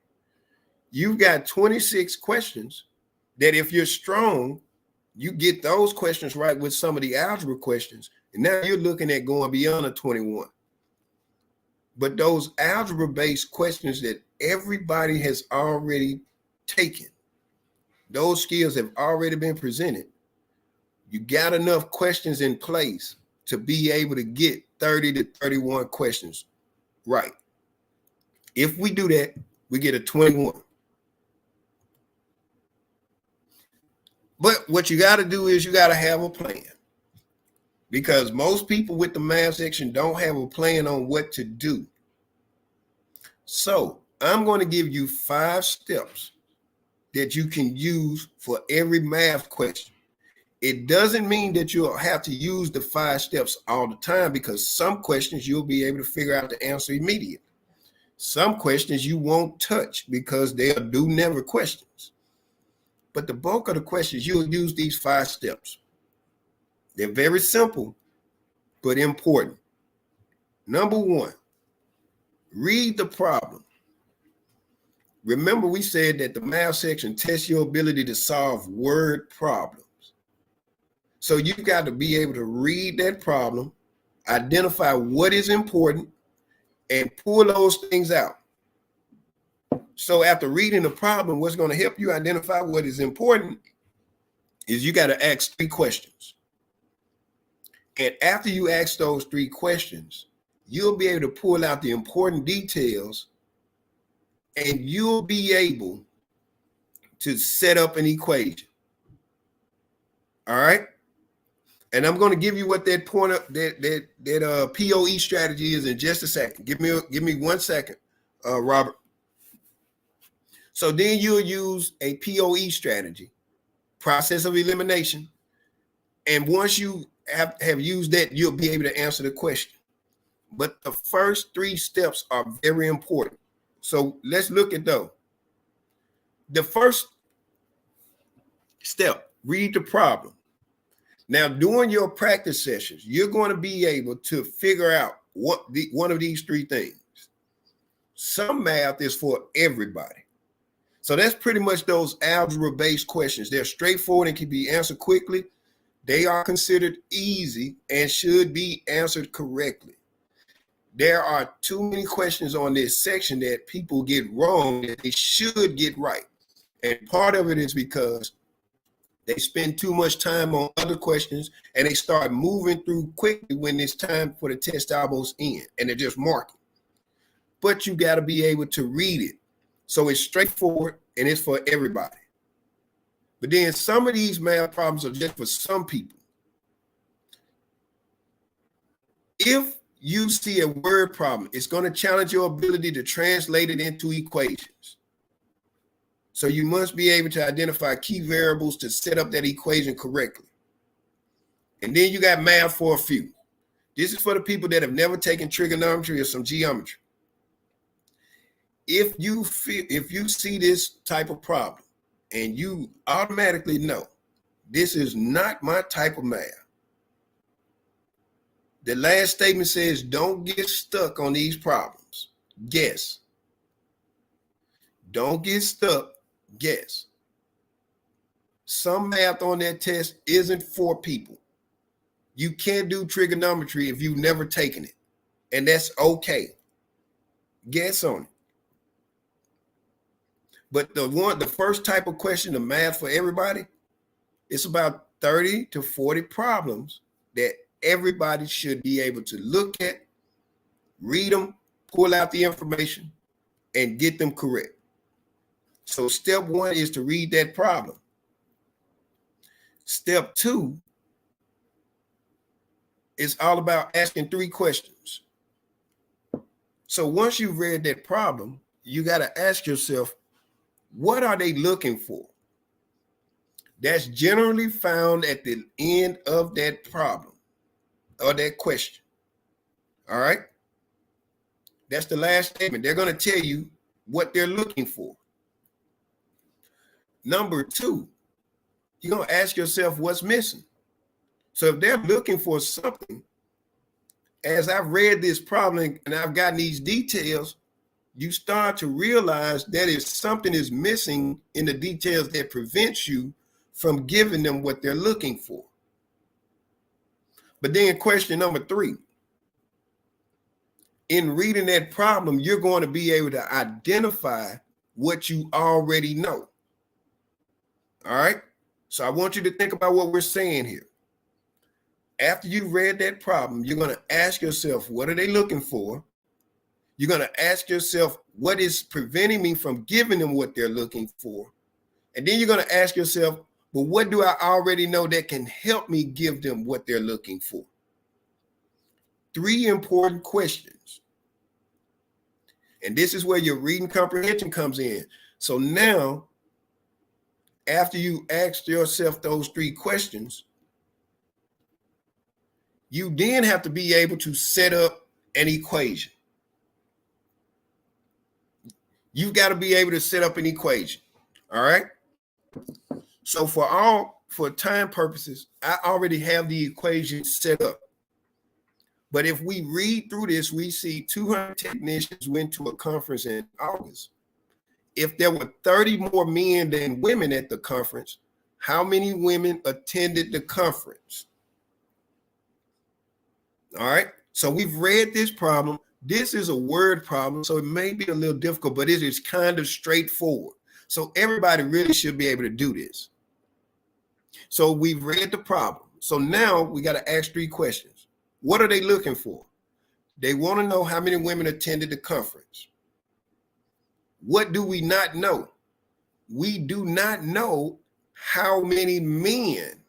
you've got 26 questions that if you're strong, you get those questions right with some of the algebra questions. And now you're looking at going beyond a 21. But those algebra-based questions that everybody has already taken, those skills have already been presented. You got enough questions in place to be able to get 30 to 31 questions right. If we do that, we get a 21. But what you got to do is you got to have a plan, because most people with the math section don't have a plan on what to do. So I'm going to give you 5 steps that you can use for every math question. It doesn't mean that you'll have to use the 5 steps all the time, because some questions you'll be able to figure out the answer immediately. Some questions you won't touch because they are do never questions. But the bulk of the questions, you'll use these 5 steps. They're very simple, but important. Number 1, read the problem. Remember, we said that the math section tests your ability to solve word problems. So you've got to be able to read that problem, identify what is important, and pull those things out. So after reading the problem, what's going to help you identify what is important is you got to ask 3 questions. And after you ask those 3 questions, you'll be able to pull out the important details, and you'll be able to set up an equation. All right. And I'm going to give you what that point of that POE strategy is in just a second. Give me 1 second, Robert. So then you'll use a POE strategy, process of elimination. And once you have used that, you'll be able to answer the question. But the first 3 steps are very important. So let's look at those. The first step, read the problem. Now, during your practice sessions, you're going to be able to figure out one of these 3 things. Some math is for everybody. So that's pretty much those algebra-based questions. They're straightforward and can be answered quickly. They are considered easy and should be answered correctly. There are too many questions on this section that people get wrong that they should get right. And part of it is because they spend too much time on other questions and they start moving through quickly when it's time for the test almost end, and they're just marking. But you got to be able to read it. So it's straightforward and it's for everybody. But then some of these math problems are just for some people. If you see a word problem, it's going to challenge your ability to translate it into equations. So you must be able to identify key variables to set up that equation correctly. And then you got math for a few. This is for the people that have never taken trigonometry or some geometry. If you see this type of problem and you automatically know this is not my type of math, the last statement says don't get stuck on these problems. Guess. Don't get stuck. Guess. Some math on that test isn't for people. You can't do trigonometry if you've never taken it, and that's okay. Guess on it. But the first type of question, the math for everybody, it's about 30 to 40 problems that everybody should be able to look at, read them, pull out the information, and get them correct. So step 1 is to read that problem. Step 2 is all about asking 3 questions. So once you've read that problem, you got to ask yourself, what are they looking for? That's generally found at the end of that problem or that question. All right? That's the last statement. They're going to tell you what they're looking for. Number 2, you're going to ask yourself what's missing. So if they're looking for something, as I've read this problem and I've gotten these details, you start to realize that if something is missing in the details that prevents you from giving them what they're looking for. But then question number 3, in reading that problem, you're going to be able to identify what you already know. All right. So I want you to think about what we're saying here. After you've read that problem, you're going to ask yourself, what are they looking for? You're going to ask yourself, what is preventing me from giving them what they're looking for? And then you're going to ask yourself, well, what do I already know that can help me give them what they're looking for? 3 important questions. And this is where your reading comprehension comes in. So now, after you asked yourself those 3 questions, you then have to be able to set up an equation. You've got to be able to set up an equation. All right. So for time purposes, I already have the equation set up. But if we read through this, we see 200 technicians went to a conference in August. If there were 30 more men than women at the conference, how many women attended the conference? All right. So we've read this problem. This is a word problem, so it may be a little difficult, but it is kind of straightforward. So everybody really should be able to do this. So we've read the problem. So now we got to ask 3 questions. What are they looking for? They want to know how many women attended the conference. What do we not know? We do not know how many men.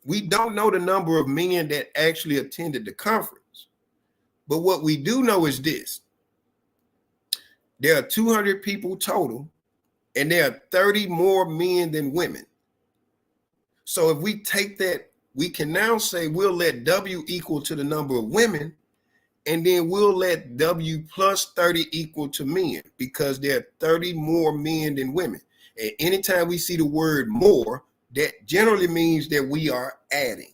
We don't know the number of men that actually attended the conference. But what we do know is this. There are 200 people total, and there are 30 more men than women. So if we take that, we can now say we'll let W equal to the number of women, and then we'll let W plus 30 equal to men, because there are 30 more men than women. And anytime we see the word more, that generally means that we are adding.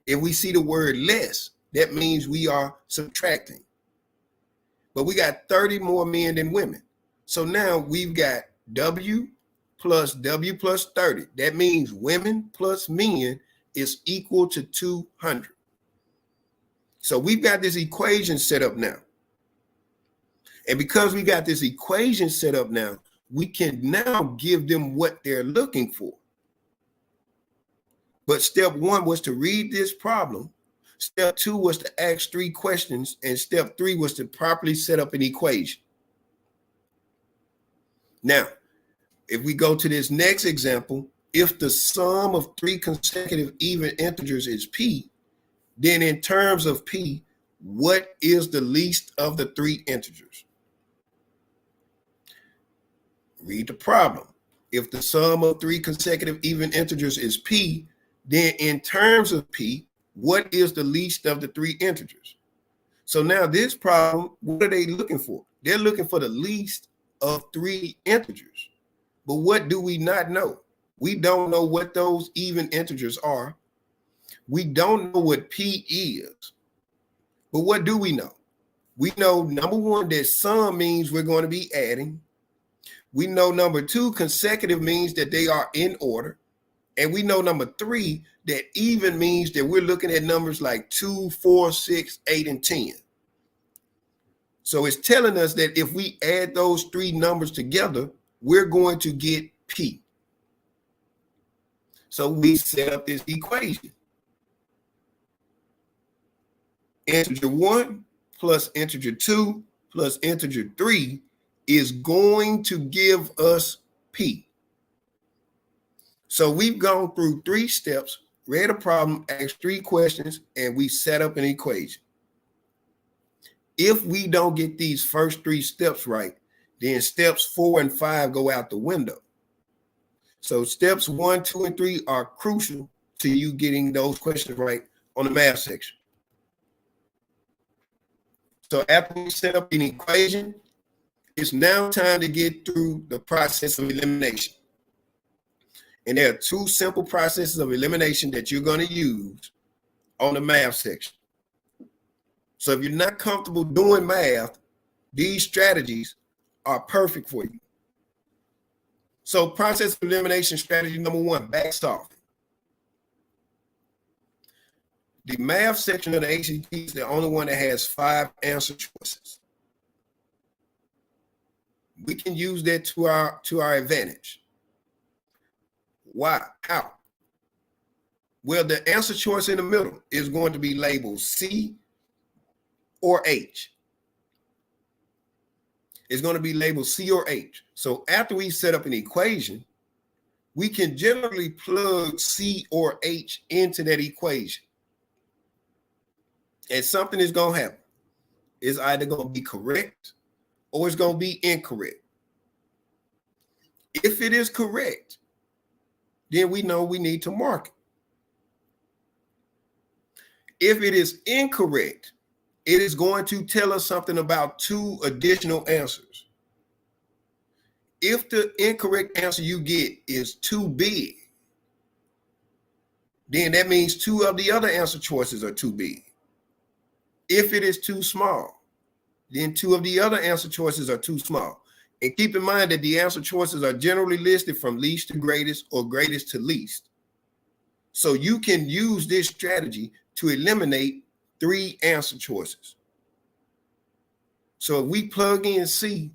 If we see the word less, that means we are subtracting. But we got 30 more men than women. So now we've got W plus 30. That means women plus men is equal to 200. So we've got this equation set up now. And because we got this equation set up now, we can now give them what they're looking for. But step 1 was to read this problem. Step 2 was to ask 3 questions. And step 3 was to properly set up an equation. Now, if we go to this next example, if the sum of 3 consecutive even integers is P, then in terms of P, what is the least of the 3 integers? Read the problem. If the sum of 3 consecutive even integers is P, then in terms of P, what is the least of the 3 integers? So now this problem, what are they looking for? They're looking for the least of 3 integers. But what do we not know? We don't know what those even integers are. We don't know what P is. But what do we know? We know, number 1, that sum means we're going to be adding. We know, number 2, consecutive means that they are in order. And we know, number 3, that even means that we're looking at numbers like 2, 4, 6, 8, and 10. So it's telling us that if we add those 3 numbers together, we're going to get P. So we set up this equation. Integer 1 plus integer 2 plus integer 3 is going to give us P. So we've gone through 3 steps, read a problem, asked 3 questions, and we set up an equation. If we don't get these first 3 steps right, then steps 4 and 5 go out the window. So steps 1, 2, and 3 are crucial to you getting those questions right on the math section. So after we set up an equation, it's now time to get through the process of elimination. And there are 2 simple processes of elimination that you're going to use on the math section. So if you're not comfortable doing math, these strategies are perfect for you. So process of elimination strategy number 1, backsolving. The math section of the ACT is the only one that has 5 answer choices. We can use that to our advantage. Why? How? Well, the answer choice in the middle is going to be labeled C or H. It's going to be labeled C or H. So after we set up an equation, we can generally plug C or H into that equation. And something is going to happen. It's either going to be correct or it's going to be incorrect. If it is correct, then we know we need to mark it. If it is incorrect, it is going to tell us something about 2 additional answers. If the incorrect answer you get is too big, then that means 2 of the other answer choices are too big. If it is too small, then 2 of the other answer choices are too small. And keep in mind that the answer choices are generally listed from least to greatest or greatest to least. So you can use this strategy to eliminate 3 answer choices. So if we plug in C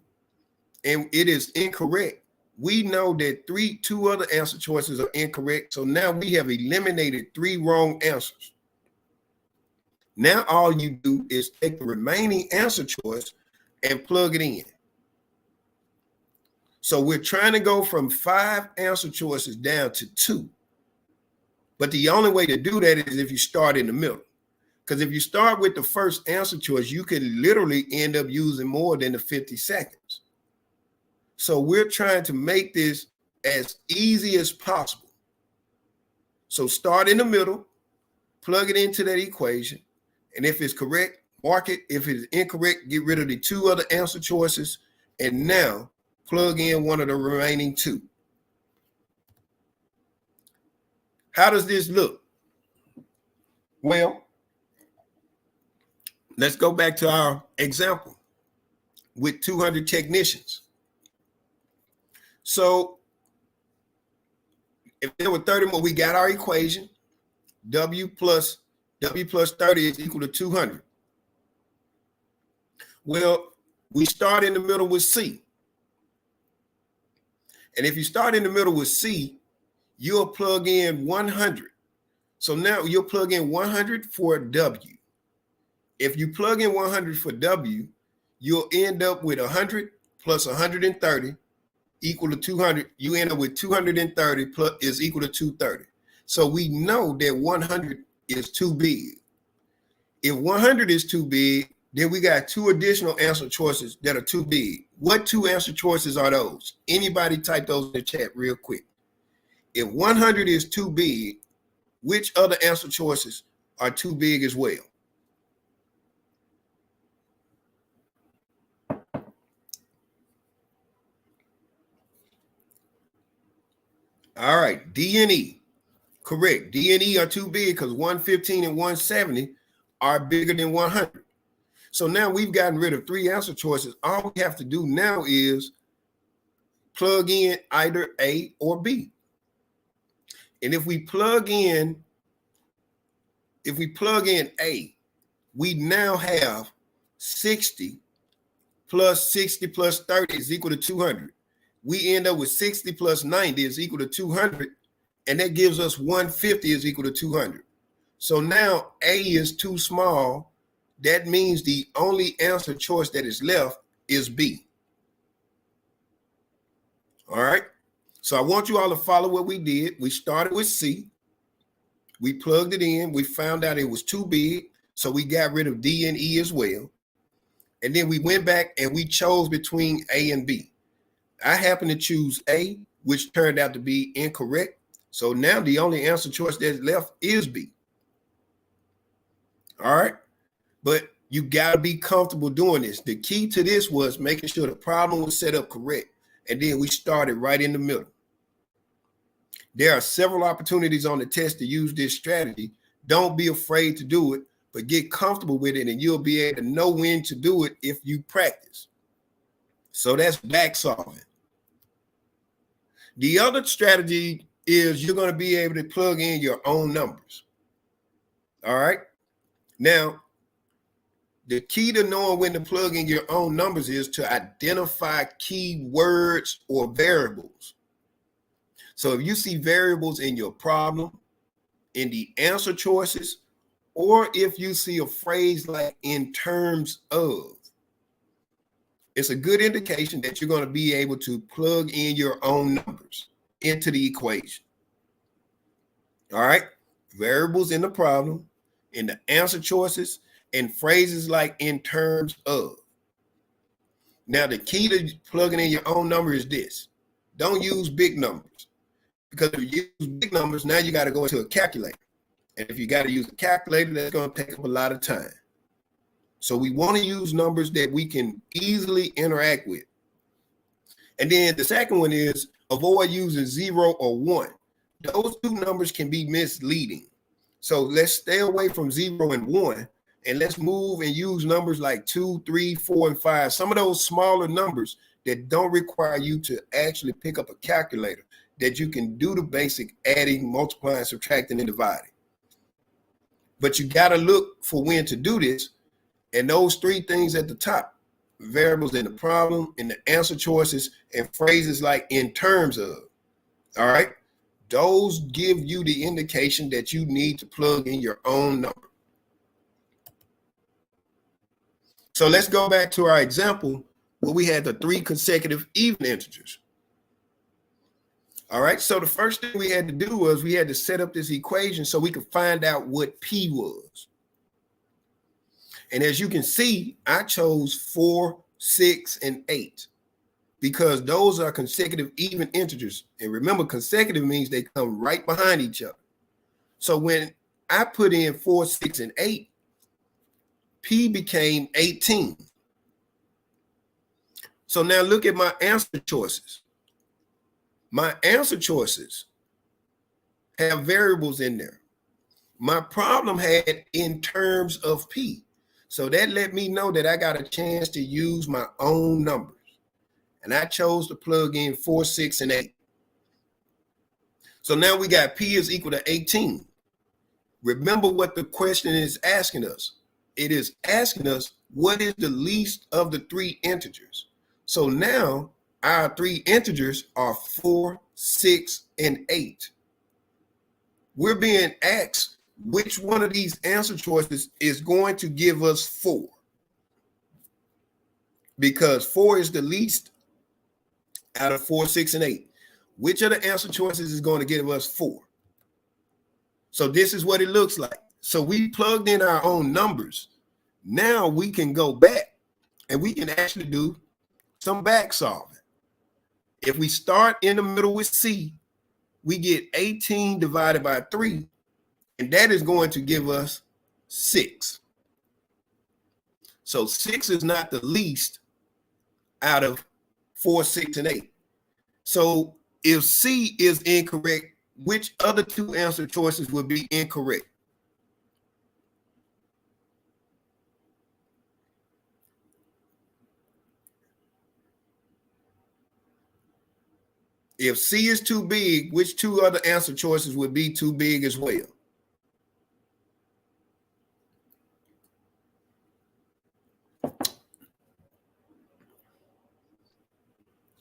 and it is incorrect, we know that two other answer choices are incorrect. So now we have eliminated 3 wrong answers. Now all you do is take the remaining answer choice and plug it in. So we're trying to go from 5 answer choices down to 2. But the only way to do that is if you start in the middle. Because if you start with the first answer choice, you could literally end up using more than the 50 seconds. So we're trying to make this as easy as possible. So start in the middle, plug it into that equation, and if it's correct, mark it. If it's incorrect, get rid of the 2 other answer choices, and now plug in one of the remaining 2. How does this look? Well, let's go back to our example with 200 technicians. So if there were 30 more, we got our equation. W plus 30 is equal to 200. Well, we start in the middle with C. And if you start in the middle with C, you'll plug in 100. So now you'll plug in 100 for W. If you plug in 100 for W, you'll end up with 100 plus 130 equal to 200. You end up with 230 plus is equal to 230. So we know that 100 is too big. If 100 is too big, then we got 2 additional answer choices that are too big. What 2 answer choices are those? Anybody type those in the chat real quick. If 100 is too big, which other answer choices are too big as well? All right, D and E. Correct. D and E are too big because 115 and 170 are bigger than 100. So now we've gotten rid of 3 answer choices. All we have to do now is plug in either A or B. And if we plug in A, we now have 60 plus 60 plus 30 is equal to 200. We end up with 60 plus 90 is equal to 200, and that gives us 150 is equal to 200. So now A is too small. That means the only answer choice that is left is B. All right. So I want you all to follow what we did. We started with C. We plugged it in. We found out it was too big. So we got rid of D and E as well. And then we went back and we chose between A and B. I happened to choose A, which turned out to be incorrect. So now the only answer choice that's left is B. All right. But you got to be comfortable doing this. The key to this was making sure the problem was set up correct. And then we started right in the middle. There are several opportunities on the test to use this strategy. Don't be afraid to do it, but get comfortable with it, and you'll be able to know when to do it if you practice. So that's back solving. The other strategy is you're going to be able to plug in your own numbers. All right. Now, the key to knowing when to plug in your own numbers is to identify key words or variables. So if you see variables in your problem, in the answer choices, or if you see a phrase like in terms of, it's a good indication that you're going to be able to plug in your own numbers into the equation. All right. Variables in the problem, in the answer choices, and phrases like in terms of. Now, the key to plugging in your own number is this. Don't use big numbers, because if you use big numbers, now you got to go into a calculator. And if you got to use a calculator, that's going to take up a lot of time. So we want to use numbers that we can easily interact with. And then the second one is avoid using 0 or 1. Those 2 numbers can be misleading. So let's stay away from 0 and 1. And let's move and use numbers like 2, 3, 4, and 5. Some of those smaller numbers that don't require you to actually pick up a calculator, that you can do the basic adding, multiplying, subtracting, and dividing. But you got to look for when to do this. And those 3 things at the top, variables in the problem, in the answer choices, and phrases like in terms of. All right. Those give you the indication that you need to plug in your own number. So let's go back to our example where we had the 3 consecutive even integers. All right. So the first thing we had to do was we had to set up this equation so we could find out what P was. And as you can see, I chose 4, 6, and 8 because those are consecutive even integers. And remember, consecutive means they come right behind each other. So when I put in 4, 6, and 8, P became 18. So now look at my answer choices. My answer choices have variables in there. My problem had in terms of P. So that let me know that I got a chance to use my own numbers. And I chose to plug in 4, 6, and 8. So now we got P is equal to 18. Remember what the question is asking us. It is asking us what is the least of the 3 integers. So now our 3 integers are 4, 6, and 8. We're being asked which one of these answer choices is going to give us 4. Because 4 is the least out of 4, 6, and 8. Which of the answer choices is going to give us 4? So this is what it looks like. So we plugged in our own numbers. Now we can go back and we can actually do some back solving. If we start in the middle with C, we get 18 divided by 3, and that is going to give us 6. So 6 is not the least out of 4, 6, and 8. So if C is incorrect, which other 2 answer choices would be incorrect? If C is too big, which 2 other answer choices would be too big as well?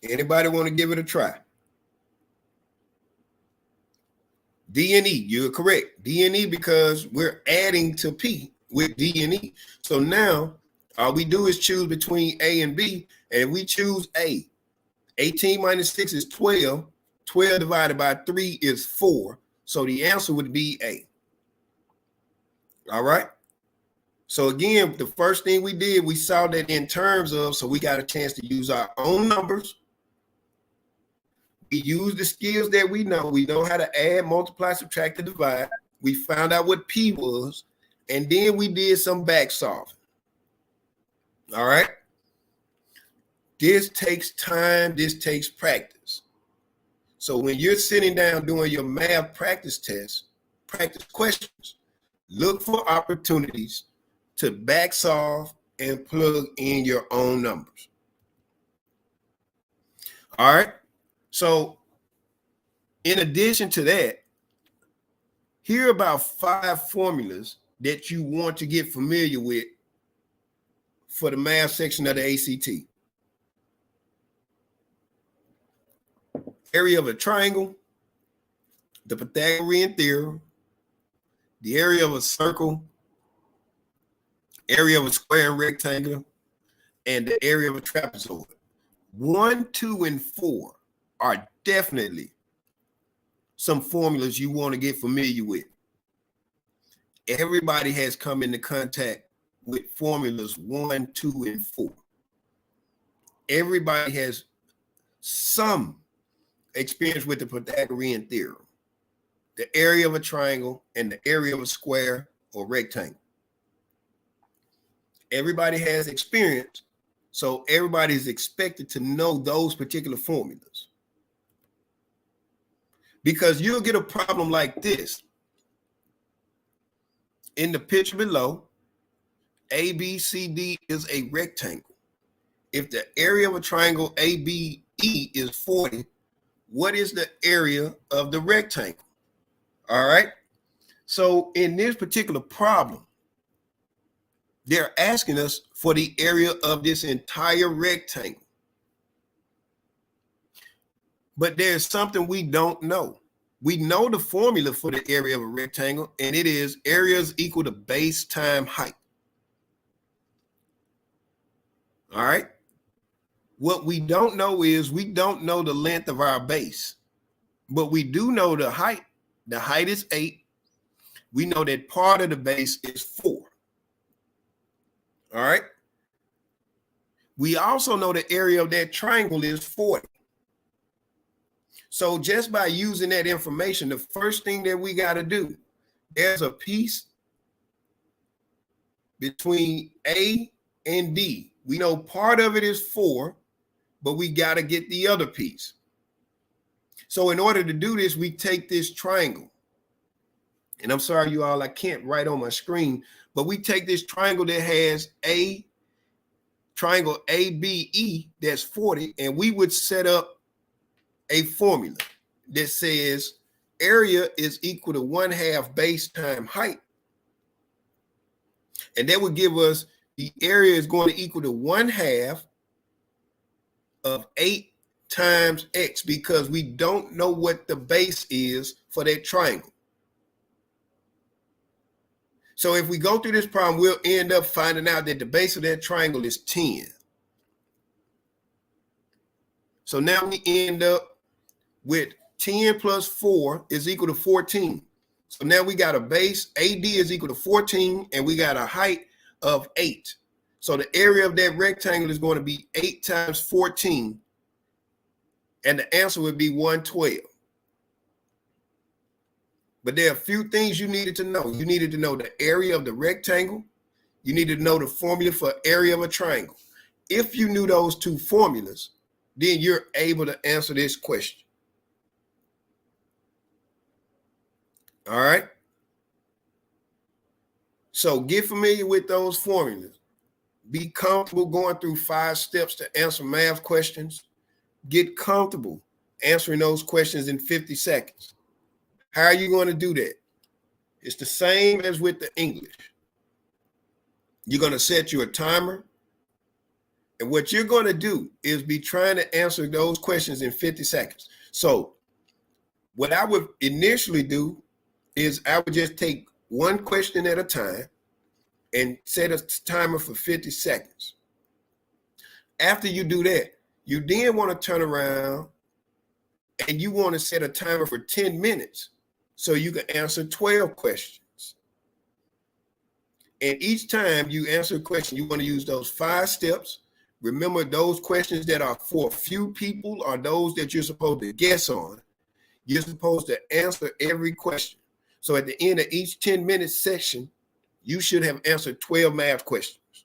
Anybody want to give it a try? D and E, you're correct. D and E because we're adding to P with D and E. So now all we do is choose between A and B, and we choose A. 18 minus 6 is 12. 12 divided by 3 is 4. So the answer would be A. All right. So again, the first thing we did, we saw that in terms of, so we got a chance to use our own numbers. We use the skills that we know. We know how to add, multiply, subtract, and divide. We found out what P was, and then we did some back solving. All right. This takes time. This takes practice. So when you're sitting down doing your math practice tests, practice questions, look for opportunities to back solve and plug in your own numbers. All right. So in addition to that, here are about 5 formulas that you want to get familiar with for the math section of the ACT. Area of a triangle, the Pythagorean theorem, the area of a circle, area of a square and rectangle, and the area of a trapezoid. 1, 2, and 4 are definitely some formulas you want to get familiar with. Everybody has come into contact with formulas 1, 2, and 4. Everybody has some experience with the Pythagorean theorem, the area of a triangle, and the area of a square or rectangle. Everybody has experience, so everybody is expected to know those particular formulas. Because you'll get a problem like this. In the picture below, ABCD is a rectangle. If the area of a triangle ABE is 40, what is the area of the rectangle? All right. So in this particular problem, They're asking us for the area of this entire rectangle. But there's something we don't know. We know the formula for the area of a rectangle, and it is areas equal to base times height. All right. What we don't know is we don't know the length of our base, but we do know the height. The height is 8. We know that part of the base is 4. All right. We also know the area of that triangle is 40. So just by using that information, the first thing that we got to do, there's a piece between A and D. We know part of it is 4, but we got to get the other piece. So in order to do this, we take this triangle. And I'm sorry, you all, I can't write on my screen, but we take this triangle that has triangle ABE, that's 40, and we would set up a formula that says area is equal to 1/2 base times height. And that would give us the area is going to equal to 1/2 of 8 times x, because we don't know what the base is for that triangle. So if we go through this problem, we'll end up finding out that the base of that triangle is 10. So now we end up with 10 plus 4 is equal to 14. So now we got a base, AD is equal to 14, and we got a height of 8. So the area of that rectangle is going to be 8 times 14, and the answer would be 112. But there are a few things you needed to know. You needed to know the area of the rectangle. You needed to know the formula for area of a triangle. If you knew those two formulas, then you're able to answer this question. All right. So get familiar with those formulas. Be comfortable going through 5 steps to answer math questions. Get comfortable answering those questions in 50 seconds. How are you going to do that? It's the same as with the English. You're going to set your timer. And what you're going to do is be trying to answer those questions in 50 seconds. So what I would initially do is I would just take one question at a time and set a timer for 50 seconds. After you do that, you then want to turn around and you want to set a timer for 10 minutes so you can answer 12 questions. And each time you answer a question, you want to use those 5 steps. Remember, those questions that are for a few people are those that you're supposed to guess on. You're supposed to answer every question. So at the end of each 10-minute section, you should have answered 12 math questions.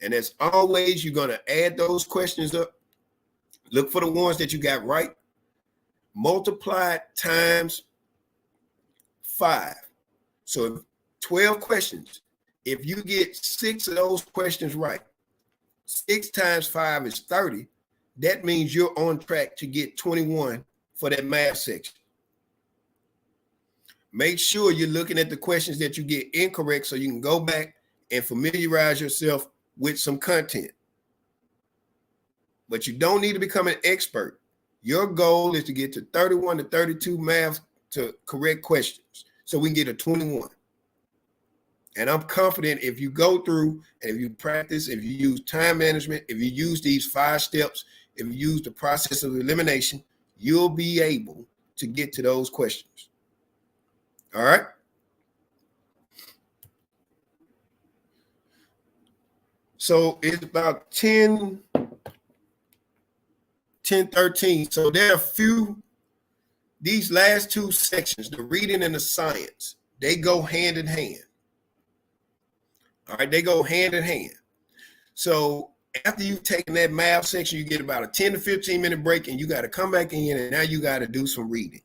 And as always, you're going to add those questions up. Look for the ones that you got right. Multiply times 5. So 12 questions. If you get 6 of those questions right, 6 times 5 is 30. That means you're on track to get 21 for that math section. Make sure you're looking at the questions that you get incorrect so you can go back and familiarize yourself with some content. But you don't need to become an expert. Your goal is to get to 31 to 32 math to correct questions so we can get a 21. And I'm confident if you go through and if you practice, if you use time management, if you use these 5 steps, if you use the process of elimination, you'll be able to get to those questions. All right. So it's about 10:13. So there are a few, these last 2 sections, the reading and the science, they go hand in hand. All right, they go hand in hand. So after you've taken that math section, you get about a 10 to 15 minute break and you got to come back in and now you got to do some reading.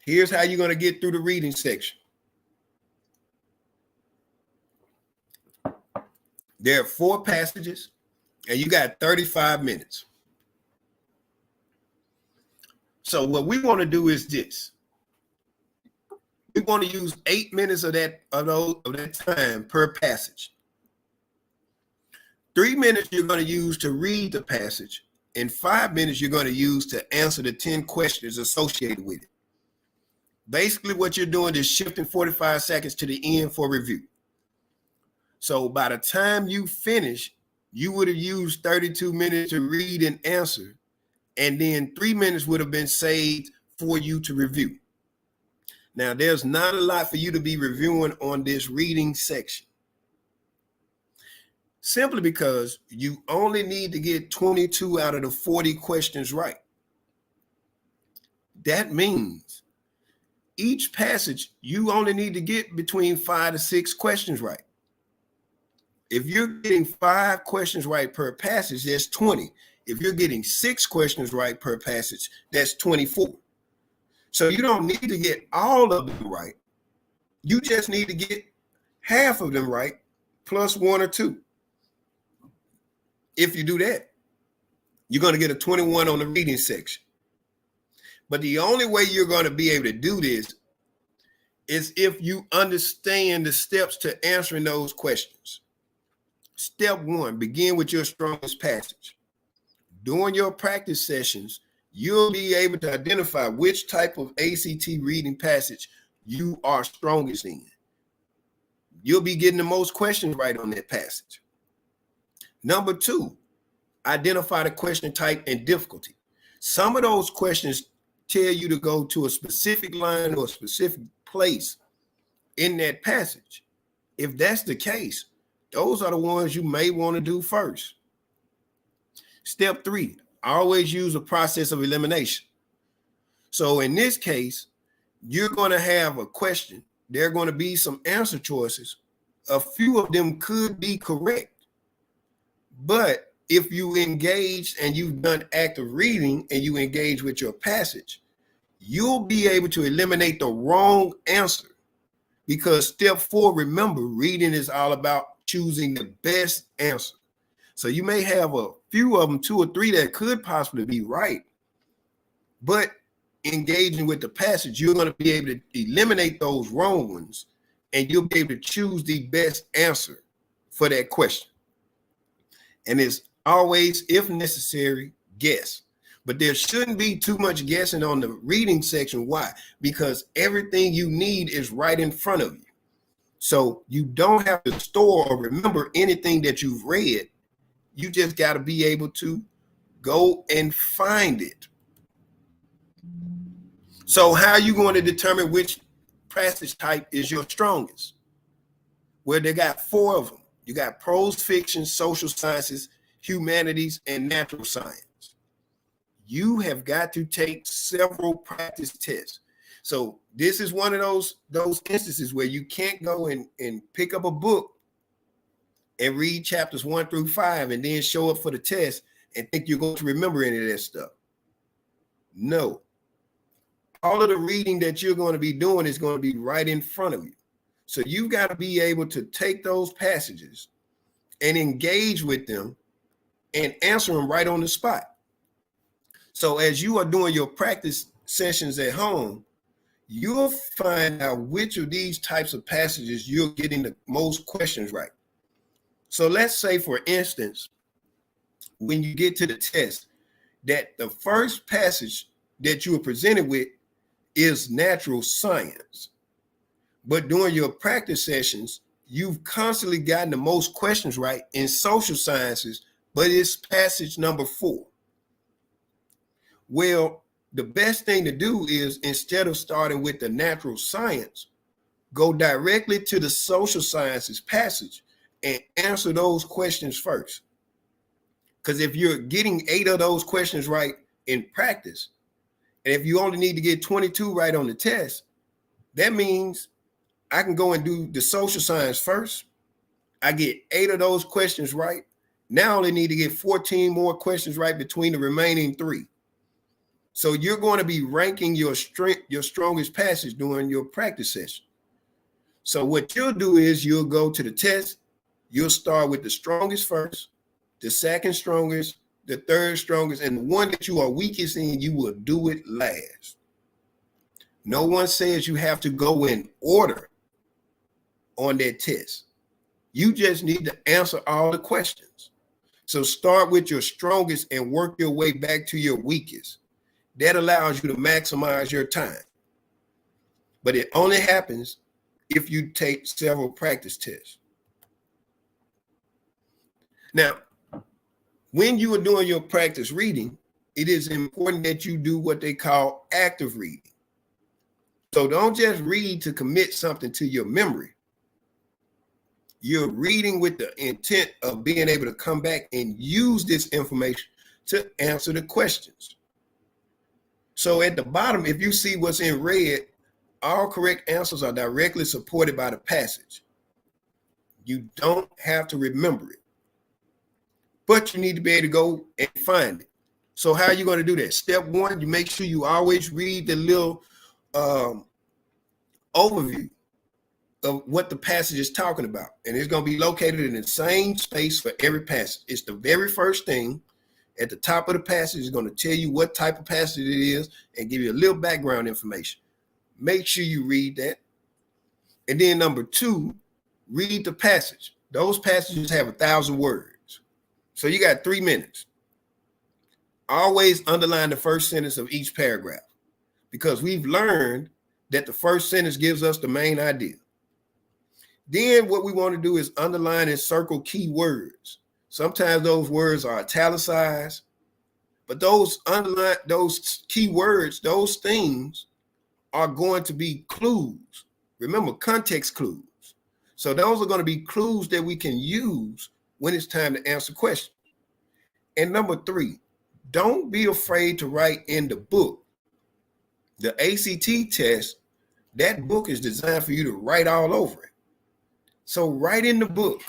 Here's how you're going to get through the reading section. There are 4 passages and you got 35 minutes. So what we want to do is this. You're going to use 8 minutes of that time per passage. 3 minutes you're going to use to read the passage, and 5 minutes you're going to use to answer the 10 questions associated with it. Basically, what you're doing is shifting 45 seconds to the end for review. So by the time you finish, you would have used 32 minutes to read and answer, and then 3 minutes would have been saved for you to review. Now, there's not a lot for you to be reviewing on this reading section, simply because you only need to get 22 out of the 40 questions right. That means each passage, you only need to get between 5 to 6 questions right. If you're getting 5 questions right per passage, that's 20. If you're getting 6 questions right per passage, that's 24. So you don't need to get all of them right. You just need to get half of them right, plus 1 or 2. If you do that, you're going to get a 21 on the reading section. But the only way you're going to be able to do this is if you understand the steps to answering those questions. Step 1, begin with your strongest passage. During your practice sessions, you'll be able to identify which type of ACT reading passage you are strongest in. You'll be getting the most questions right on that passage. Number 2, identify the question type and difficulty. Some of those questions tell you to go to a specific line or a specific place in that passage. If that's the case, those are the ones you may want to do first. Step 3, always use a process of elimination. So in this case, you're going to have a question. There are going to be some answer choices. A few of them could be correct. But if you engage and you've done active reading and you engage with your passage, you'll be able to eliminate the wrong answer. Because step 4, remember, reading is all about choosing the best answer. So you may have a few of them, 2 or 3 that could possibly be right, but engaging with the passage, you're going to be able to eliminate those wrong ones, and you'll be able to choose the best answer for that question. And it's always, if necessary, guess. But there shouldn't be too much guessing on the reading section. Why? Because everything you need is right in front of you. So you don't have to store or remember anything that you've read. You just got to be able to go and find it. So how are you going to determine which passage type is your strongest? Well, they got 4 of them. You got prose fiction, social sciences, humanities, and natural science. You have got to take several practice tests. So this is one of those instances where you can't go and pick up a book and read chapters 1 through 5 and then show up for the test and think you're going to remember any of that stuff. No. All of the reading that you're going to be doing is going to be right in front of you. So you've got to be able to take those passages and engage with them and answer them right on the spot. So as you are doing your practice sessions at home, you'll find out which of these types of passages you're getting the most questions right. So let's say, for instance, when you get to the test, that the first passage that you are presented with is natural science. But during your practice sessions, you've constantly gotten the most questions right in social sciences, but it's passage number 4. Well, the best thing to do is, instead of starting with the natural science, go directly to the social sciences passage and answer those questions first. Because if you're getting 8 of those questions right in practice, and if you only need to get 22 right on the test, that means I can go and do the social science first. I get 8 of those questions right. Now I only need to get 14 more questions right between the remaining 3. So you're going to be ranking your strongest passage during your practice session. So what you'll do is you'll go to the test. You'll start with the strongest first, the second strongest, the third strongest, and the one that you are weakest in, you will do it last. No one says you have to go in order on that test. You just need to answer all the questions. So start with your strongest and work your way back to your weakest. That allows you to maximize your time. But it only happens if you take several practice tests. Now, when you are doing your practice reading, it is important that you do what they call active reading. So don't just read to commit something to your memory. You're reading with the intent of being able to come back and use this information to answer the questions. So at the bottom, if you see what's in red, all correct answers are directly supported by the passage. You don't have to remember it, but you need to be able to go and find it. So how are you going to do that? Step one, you make sure you always read the little overview of what the passage is talking about. And it's going to be located in the same space for every passage. It's the very first thing at the top of the passage. Is going to tell you what type of passage it is and give you a little background information. Make sure you read that. And then number two, read the passage. Those passages have 1,000 words. So you got 3 minutes. Always underline the first sentence of each paragraph, because we've learned that the first sentence gives us the main idea. Then what we want to do is underline and circle key words. Sometimes those words are italicized, but those key words, those things are going to be clues. Remember, context clues. So those are going to be clues that we can use when it's time to answer questions. And number three, don't be afraid to write in the book. The ACT test, that book is designed for you to write all over it. So write in the book,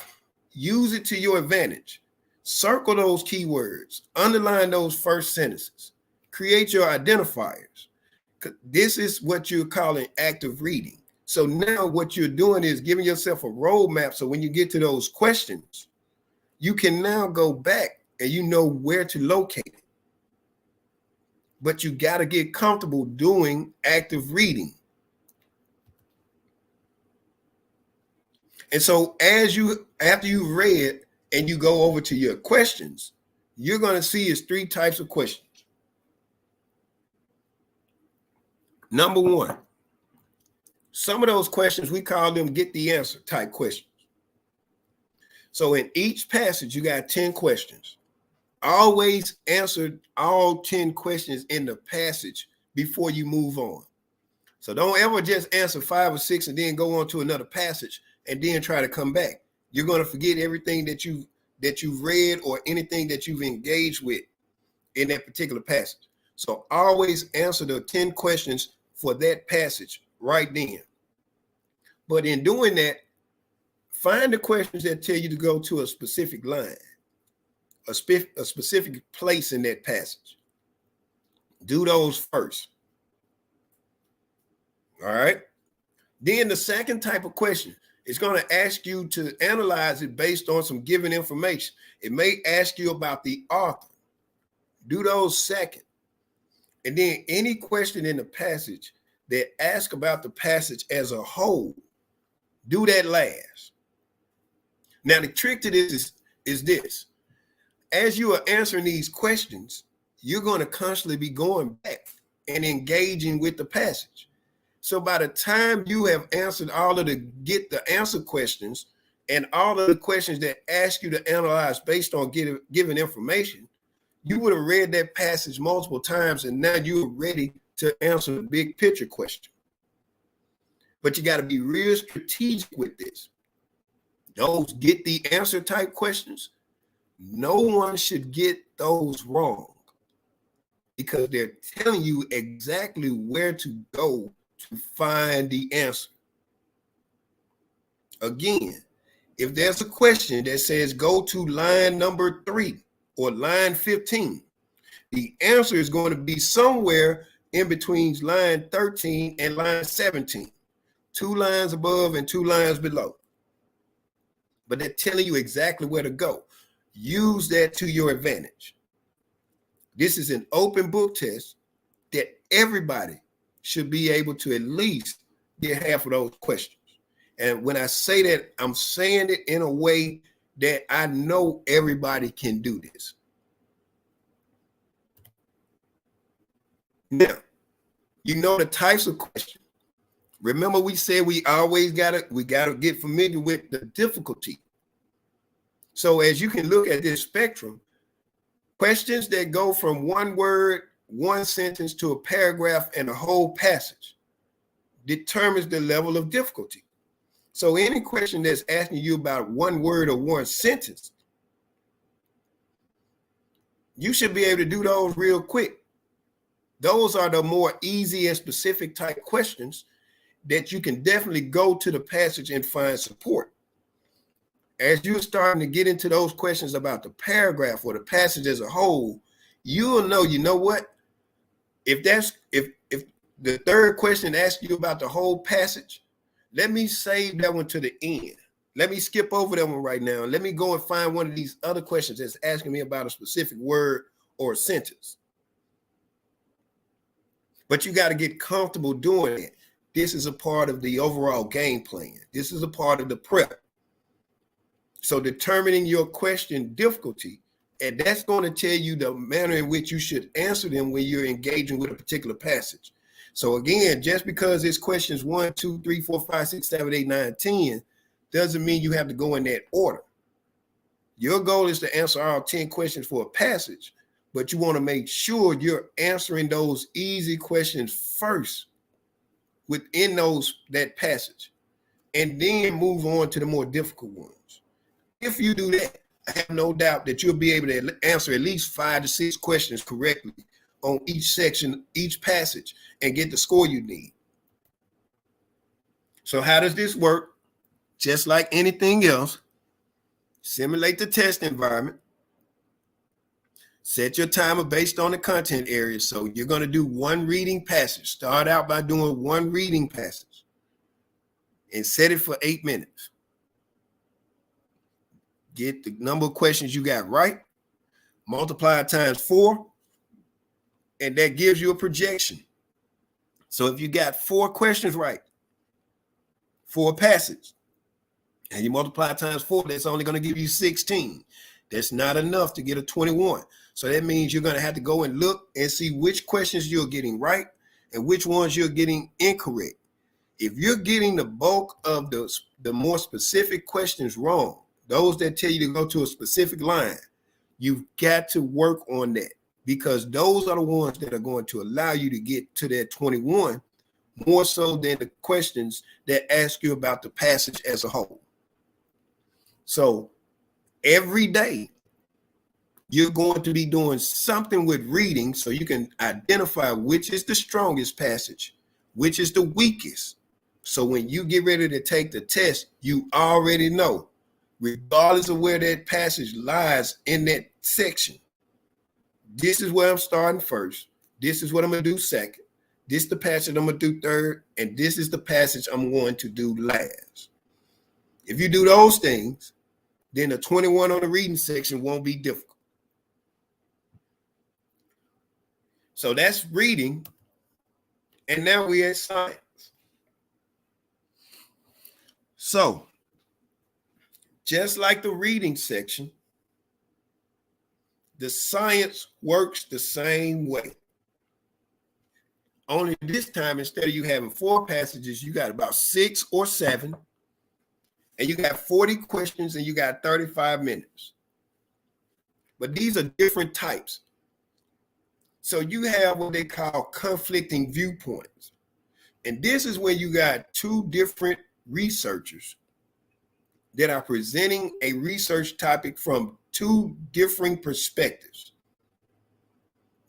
use it to your advantage. Circle those keywords, underline those first sentences, create your identifiers. This is what you're calling active reading. So now what you're doing is giving yourself a roadmap. So when you get to those questions, you can now go back and you know where to locate it. But you got to get comfortable doing active reading. And so after you've read and you go over to your questions, you're going to see is 3 types of questions. Number one, some of those questions, we call them get the answer type questions. So in each passage, you got 10 questions. Always answer all 10 questions in the passage before you move on. So don't ever just answer 5 or 6 and then go on to another passage and then try to come back. You're going to forget everything that you've read or anything that you've engaged with in that particular passage. So always answer the 10 questions for that passage right then. But in doing that, find the questions that tell you to go to a specific line, a specific place in that passage. Do those first. All right. Then the second type of question is going to ask you to analyze it based on some given information. It may ask you about the author. Do those second. And then any question in the passage that asks about the passage as a whole, do that last. Now, the trick to this is this. As you are answering these questions, you're going to constantly be going back and engaging with the passage. So by the time you have answered all of the get the answer questions and all of the questions that ask you to analyze based on given information, you would have read that passage multiple times and now you're ready to answer the big picture question. But you got to be real strategic with this. Those get the answer type questions, no one should get those wrong because they're telling you exactly where to go to find the answer. Again, if there's a question that says go to line number 3 or line 15, the answer is going to be somewhere in between line 13 and line 17, 2 lines above and 2 lines below. But they're telling you exactly where to go. Use that to your advantage. This is an open book test that everybody should be able to at least get half of those questions. And when I say that, I'm saying it in a way that I know everybody can do this. Now, you know the types of questions. Remember, we said we always gotta get familiar with the difficulty. So as you can look at this spectrum, questions that go from one word, one sentence to a paragraph and a whole passage determines the level of difficulty. So any question that's asking you about one word or one sentence, you should be able to do those real quick. Those are the more easy and specific type questions that you can definitely go to the passage and find support. As you're starting to get into those questions about the paragraph or the passage as a whole, you'll know, you know what? If the third question asks you about the whole passage, let me save that one to the end. Let me skip over that one right now. Let me go and find one of these other questions that's asking me about a specific word or a sentence. But you got to get comfortable doing it. This is a part of the overall game plan. This is a part of the prep. So determining your question difficulty, and that's going to tell you the manner in which you should answer them when you're engaging with a particular passage. So again, just because it's questions 1, 2, 3, 4, 5, 6, 7, 8, 9, 10, doesn't mean you have to go in that order. Your goal is to answer all 10 questions for a passage, but you want to make sure you're answering those easy questions first within that passage, and then move on to the more difficult ones. If you do that, I have no doubt that you'll be able to answer at least 5 to 6 questions correctly on each section, each passage, and get the score you need. So how does this work? Just like anything else, simulate the test environment. Set your timer based on the content area. So you're going to do one reading passage. Start out by doing one reading passage and set it for 8 minutes. Get the number of questions you got right, multiply it times 4, and that gives you a projection. So if you got 4 questions right for a passage, and you multiply it times 4, that's only going to give you 16. That's not enough to get a 21. So that means you're going to have to go and look and see which questions you're getting right and which ones you're getting incorrect. If you're getting the bulk of the more specific questions wrong, those that tell you to go to a specific line, you've got to work on that, because those are the ones that are going to allow you to get to that 21 more so than the questions that ask you about the passage as a whole. So every day you're going to be doing something with reading so you can identify which is the strongest passage, which is the weakest. So when you get ready to take the test, you already know, regardless of where that passage lies in that section, this is where I'm starting first. This is what I'm going to do second. This is the passage I'm going to do third. And this is the passage I'm going to do last. If you do those things, then the 21 on the reading section won't be difficult. So that's reading. And now we're at science. So just like the reading section, the science works the same way. Only this time, instead of you having 4 passages, you got about 6 or 7, and you got 40 questions and you got 35 minutes. But these are different types. So you have what they call conflicting viewpoints. And this is where you got 2 different researchers that are presenting a research topic from 2 differing perspectives.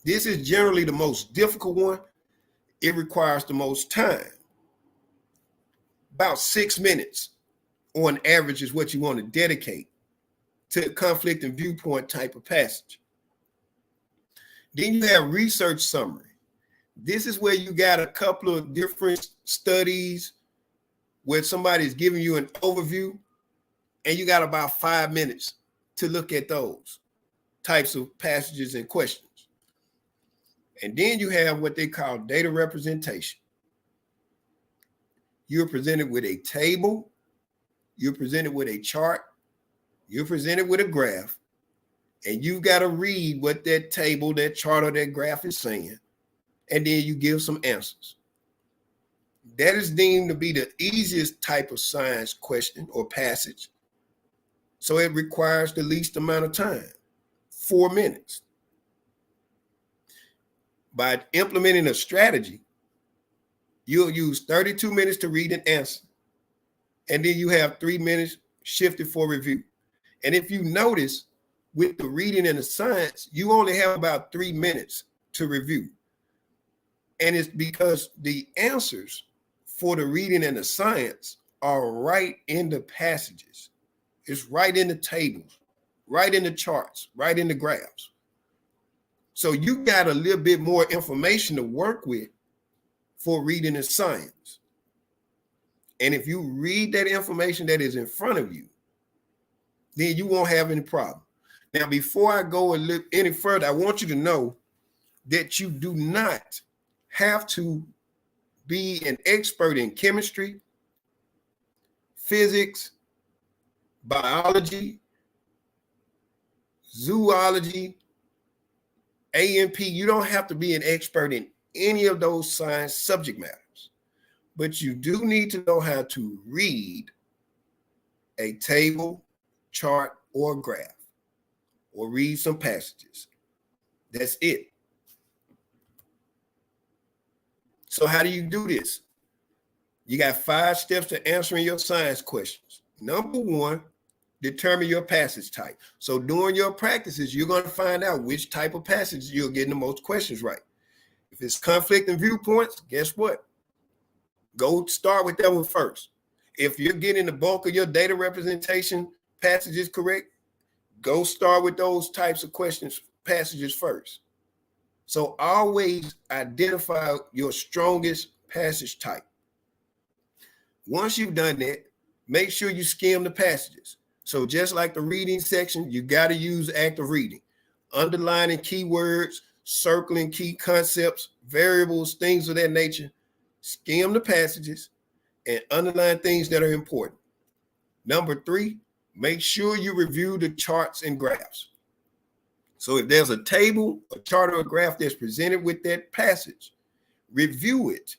This is generally the most difficult one. It requires the most time. About 6 minutes on average is what you want to dedicate to conflict and viewpoint type of passage. Then you have research summary. This is where you got a couple of different studies where somebody's giving you an overview, and you got about 5 minutes to look at those types of passages and questions. And then you have what they call data representation. You're presented with a table, you're presented with a chart, you're presented with a graph, and you've got to read what that table, that chart, or that graph is saying, and then you give some answers. That is deemed to be the easiest type of science question or passage. So it requires the least amount of time, 4 minutes. By implementing a strategy, you'll use 32 minutes to read and answer. And then you have 3 minutes shifted for review. And if you notice, with the reading and the science, you only have about 3 minutes to review. And it's because the answers for the reading and the science are right in the passages. It's right in the tables, right in the charts, right in the graphs. So you got a little bit more information to work with for reading and science. And if you read that information that is in front of you, then you won't have any problem. Now, before I go a little any further, I want you to know that you do not have to be an expert in chemistry, physics, biology, zoology, A&P. You don't have to be an expert in any of those science subject matters, but you do need to know how to read a table, chart, or graph, or read some passages. That's it. So how do you do this? You got 5 steps to answering your science questions. Number 1, determine your passage type. So during your practices, you're going to find out which type of passage you're getting the most questions right. If it's conflict and viewpoints, guess what? Go start with that one first. If you're getting the bulk of your data representation passages correct, go start with those types of questions, passages first. So always identify your strongest passage type. Once you've done that, make sure you skim the passages. So just like the reading section, you got to use active reading, underlining keywords, circling key concepts, variables, things of that nature. Skim the passages and underline things that are important. Number 3, make sure you review the charts and graphs. So if there's a table, a chart, or a graph that's presented with that passage, review it,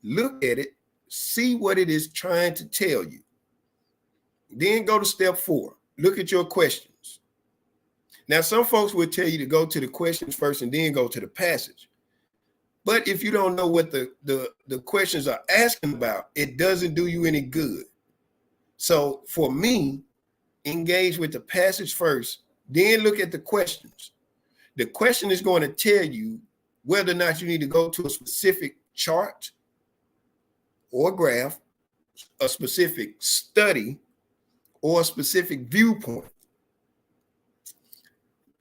look at it, see what it is trying to tell you. Then go to step 4. Look at your questions. Now, some folks will tell you to go to the questions first and then go to the passage. But if you don't know what the questions are asking about, it doesn't do you any good. So for me, engage with the passage first, then look at the questions. The question is going to tell you whether or not you need to go to a specific chart or graph, a specific study, or a specific viewpoint.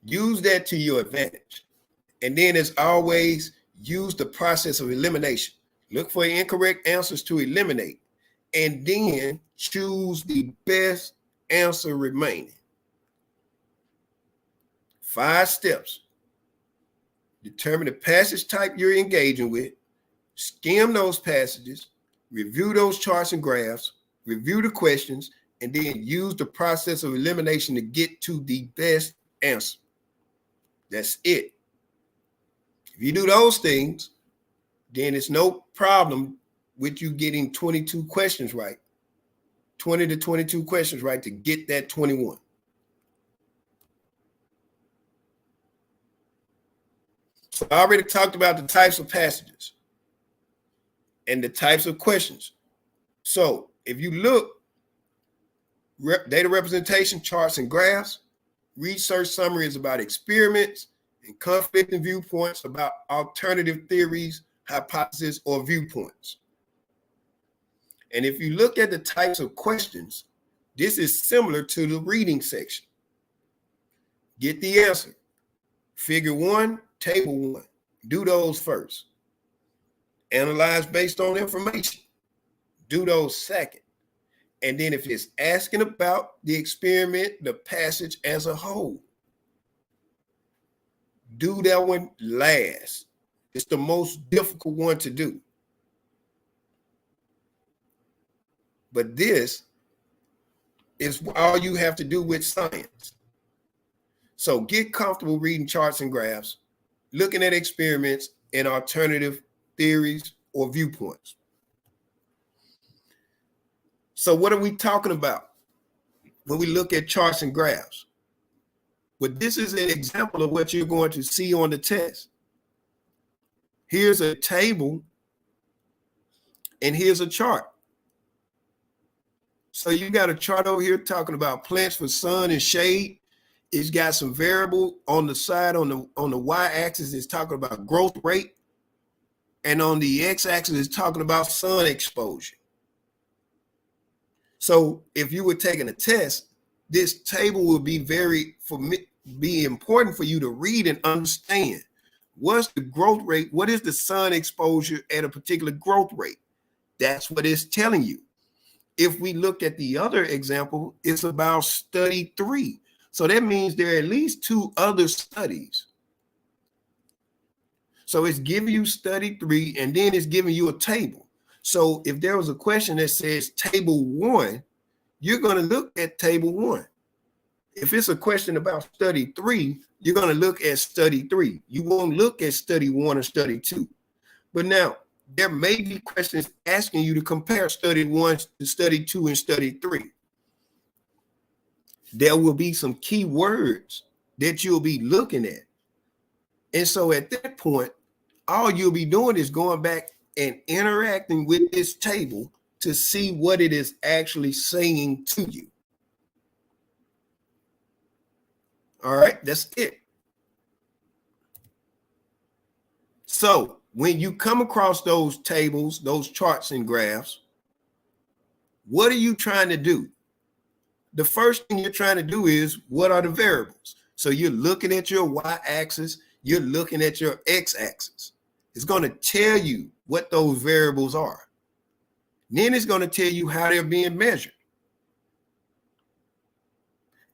Use that to your advantage. And then, as always, use the process of elimination. Look for incorrect answers to eliminate, and then choose the best answer remaining. 5 steps. Determine the passage type you're engaging with, skim those passages, review those charts and graphs, review the questions, and then use the process of elimination to get to the best answer. That's it. If you do those things, then it's no problem with you getting 22 questions right, 20 to 22 questions right to get that 21. So I already talked about the types of passages and the types of questions. So if you look, data representation, charts and graphs, research summaries about experiments, and conflicting viewpoints about alternative theories, hypotheses, or viewpoints. And if you look at the types of questions, this is similar to the reading section. Get the answer. Figure 1, table 1. Do those first. Analyze based on information. Do those second. And then if it's asking about the experiment, the passage as a whole, do that one last. It's the most difficult one to do. But this is all you have to do with science. So get comfortable reading charts and graphs, looking at experiments and alternative theories or viewpoints. So what are we talking about when we look at charts and graphs? Well, this is an example of what you're going to see on the test. Here's a table and here's a chart. So you got a chart over here talking about plants for sun and shade. It's got some variable on the side on the y-axis. It's talking about growth rate, and on the x-axis it's talking about sun exposure. So if you were taking a test, this table will be be important for you to read and understand. What's the growth rate? What is the sun exposure at a particular growth rate? That's what it's telling you. If we look at the other example, it's about study 3. So that means there are at least 2 other studies. So it's giving you study 3, and then it's giving you a table. So if there was a question that says table 1, you're going to look at table 1. If it's a question about study 3, you're going to look at study 3. You won't look at study 1 or study 2. But now, there may be questions asking you to compare study 1 to study 2 and study 3. There will be some key words that you'll be looking at. And so at that point, all you'll be doing is going back and interacting with this table to see what it is actually saying to you. All right, that's it. So when you come across those tables, those charts and graphs, what are you trying to do? The first thing you're trying to do is, what are the variables? So you're looking at your y-axis, you're looking at your x-axis. It's going to tell you what those variables are. Then it's going to tell you how they're being measured.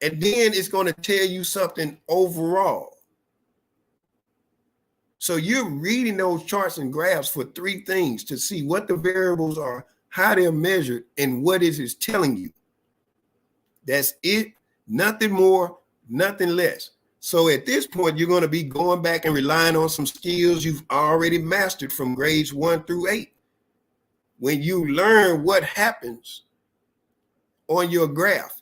And then it's going to tell you something overall. So you're reading those charts and graphs for 3 things: to see what the variables are, how they're measured, and what it is telling you. That's it. Nothing more, nothing less. So at this point, you're going to be going back and relying on some skills you've already mastered from grades 1 through 8. When you learn what happens on your graph,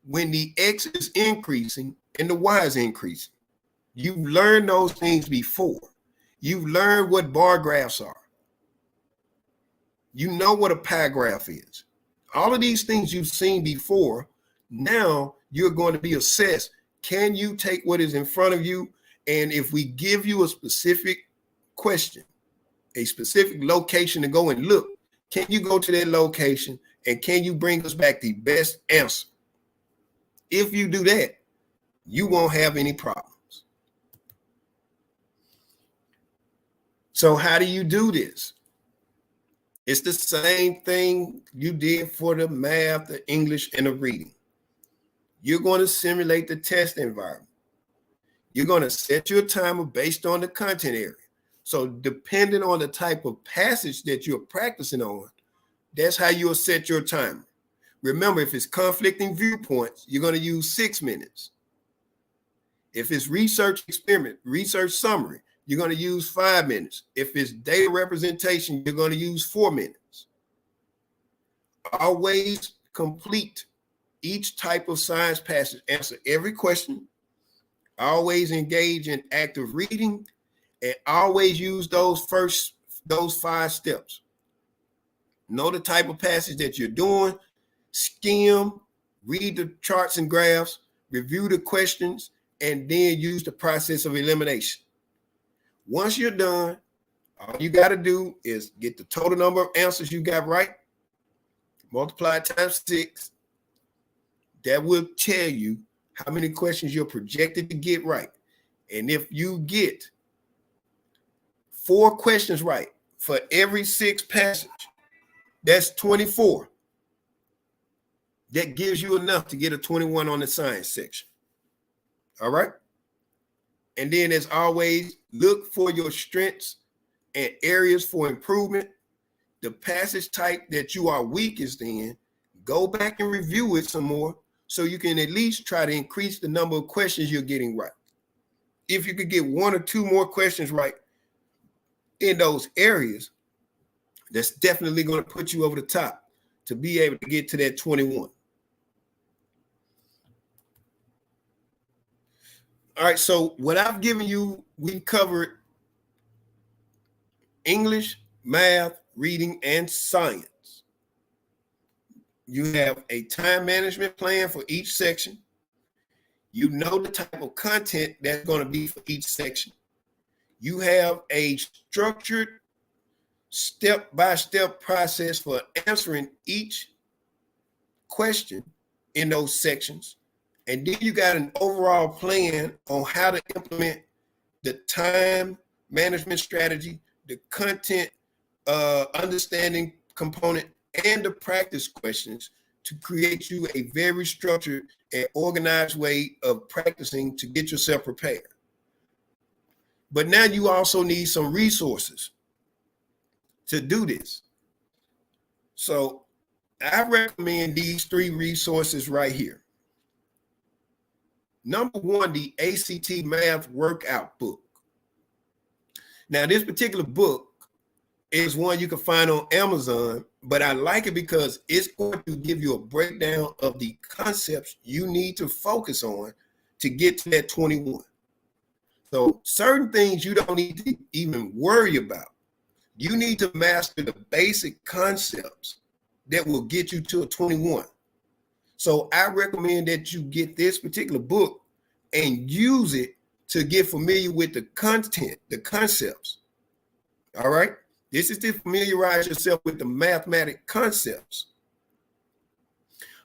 when the X is increasing and the Y is increasing, you've learned those things before. You've learned what bar graphs are. You know what a pie graph is. All of these things you've seen before. Now you're going to be assessed. Can you take what is in front of you? And if we give you a specific question, a specific location to go and look, can you go to that location and can you bring us back the best answer? If you do that, you won't have any problems. So how do you do this? It's the same thing you did for the math, the English, and the reading. You're going to simulate the test environment. You're going to set your timer based on the content area. So depending on the type of passage that you're practicing on, that's how you'll set your timer. Remember, if it's conflicting viewpoints, you're going to use 6 minutes. If it's research experiment, research summary, you're going to use 5 minutes. If it's data representation, you're going to use 4 minutes. Always complete each type of science passage. Answer every question. Always engage in active reading, and always use those 5 steps. Know the type of passage that you're doing. Skim, read the charts and graphs, review the questions, and then use the process of elimination. Once you're done, all you got to do is get the total number of answers you got right, multiply it times 6. That will tell you how many questions you're projected to get right. And if you get 4 questions right for every 6 passage, that's 24. That gives you enough to get a 21 on the science section. All right? And then, as always, look for your strengths and areas for improvement. The passage type that you are weakest in, go back and review it some more so you can at least try to increase the number of questions you're getting right. If you could get 1 or 2 more questions right in those areas, that's definitely going to put you over the top to be able to get to that 21. All right, so what I've given you, we covered English, math, reading, and science. You have a time management plan for each section. You know the type of content that's going to be for each section. You have a structured step-by-step process for answering each question in those sections. And then you got an overall plan on how to implement the time management strategy, the content understanding component, and the practice questions to create you a very structured and organized way of practicing to get yourself prepared. But now you also need some resources to do this. So I recommend these 3 resources right here. Number 1, the ACT Math Workout Book. Now, this particular book is one you can find on Amazon, but I like it because it's going to give you a breakdown of the concepts you need to focus on to get to that 21. So certain things you don't need to even worry about. You need to master the basic concepts that will get you to a 21. So I recommend that you get this particular book and use it to get familiar with the content, the concepts. All right. This is to familiarize yourself with the mathematic concepts.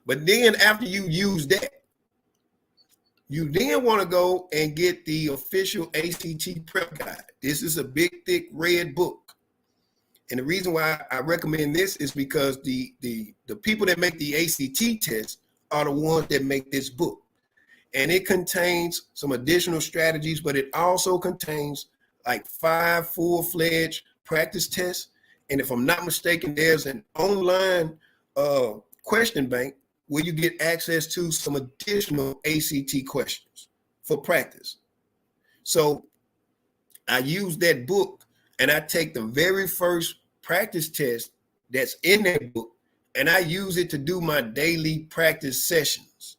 But then after you use that, you then want to go and get the official ACT prep guide. This is a big, thick red book. And the reason why I recommend this is because the people that make the ACT test are the ones that make this book. And it contains some additional strategies, but it also contains like 5 full-fledged practice tests. And if I'm not mistaken, there's an online question bank where you get access to some additional ACT questions for practice. So I use that book and I take the very first practice test that's in that book and I use it to do my daily practice sessions.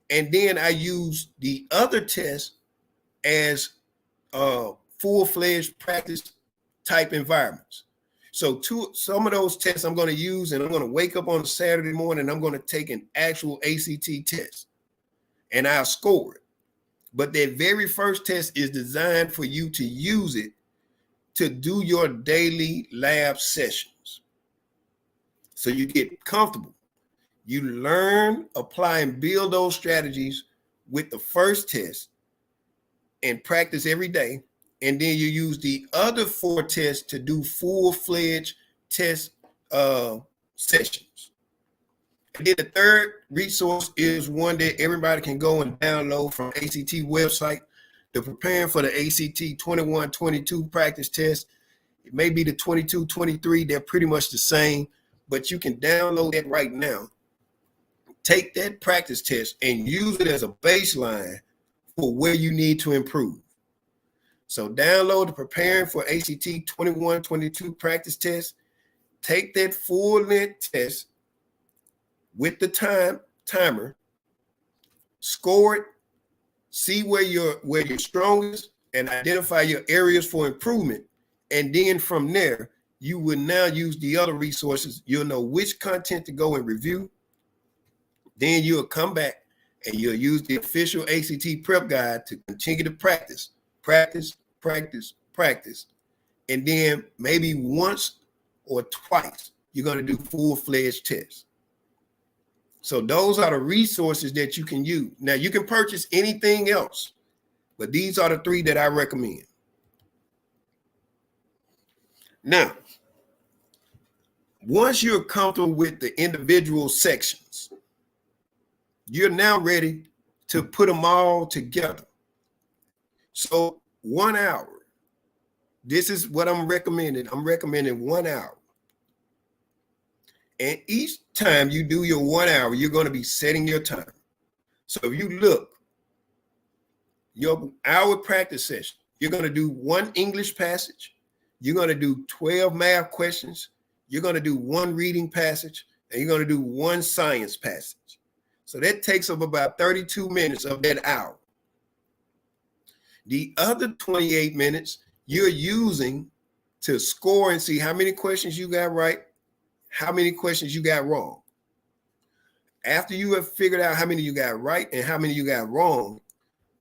And then I use the other tests as full-fledged practice type environments. So some of those tests I'm going to use, and I'm going to wake up on a Saturday morning and I'm going to take an actual ACT test and I'll score it. But that very first test is designed for you to use it to do your daily lab sessions. So you get comfortable. You learn, apply, and build those strategies with the first test and practice every day. And then you use the other 4 tests to do full-fledged test sessions. And then the third resource is one that everybody can go and download from ACT website. The Preparing for the ACT 21-22 practice test. It may be the 22-23. They're pretty much the same, but you can download that right now. Take that practice test and use it as a baseline for where you need to improve. So download the Preparing for ACT 21-22 practice test. Take that full-length test with the timer, score it, see where you're strongest, and identify your areas for improvement. And then from there, you will now use the other resources. You'll know which content to go and review. Then you'll come back and you'll use the official ACT prep guide to continue to practice. And then maybe once or twice, you're going to do full-fledged tests. So those are the resources that you can use. Now, you can purchase anything else, but these are the 3 that I recommend. Now, once you're comfortable with the individual sections, you're now ready to put them all together. So 1 hour. This is what I'm recommending. I'm recommending 1 hour. And each time you do your 1 hour, you're going to be setting your time. So if you look, your hour practice session, you're going to do 1 English passage. You're going to do 12 math questions. You're going to do 1 reading passage, and you're going to do 1 science passage. So that takes up about 32 minutes of that hour. The other 28 minutes you're using to score and see how many questions you got right, how many questions you got wrong. After you have figured out how many you got right and how many you got wrong,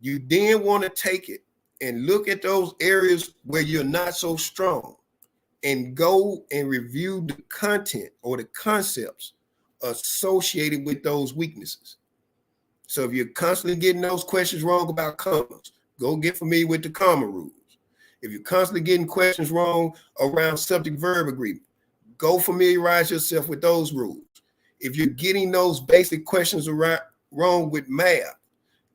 you then want to take it and look at those areas where you're not so strong and go and review the content or the concepts associated with those weaknesses. So if you're constantly getting those questions wrong about commas, go get familiar with the comma rules. If you're constantly getting questions wrong around subject-verb agreement, go familiarize yourself with those rules. If you're getting those basic questions wrong with math,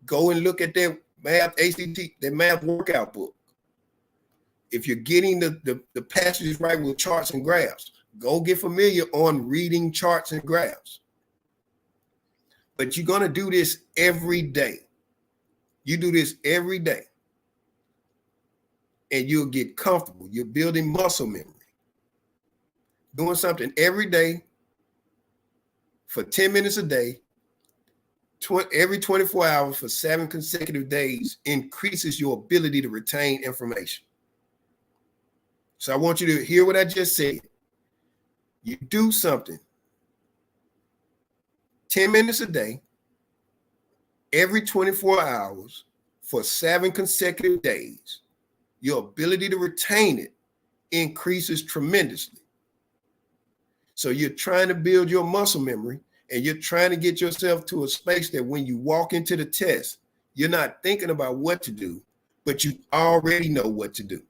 go and look at that math ACT, that math workout book. If you're getting the passages right with charts and graphs, go get familiar on reading charts and graphs. But you're going to do this every day. You do this every day, and you'll get comfortable. You're building muscle memory. Doing something every day for 10 minutes a day, every 24 hours for 7 consecutive days increases your ability to retain information. So I want you to hear what I just said. You do something 10 minutes a day, every 24 hours for 7 consecutive days. Your ability to retain it increases tremendously. So you're trying to build your muscle memory, and you're trying to get yourself to a space that when you walk into the test, you're not thinking about what to do, but you already know what to do.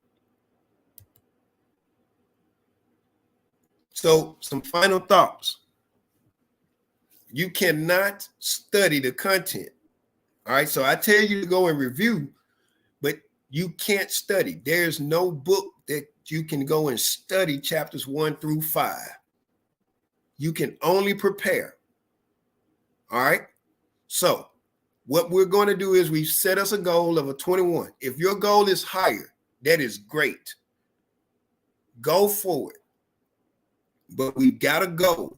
So some final thoughts. You cannot study the content. All right. So I tell you to go and review, but you can't study. There's no book that you can go and study chapters 1 through 5. You can only prepare. All right. So what we're going to do is we set us a goal of a 21. If your goal is higher, that is great. Go for it. But we got to go.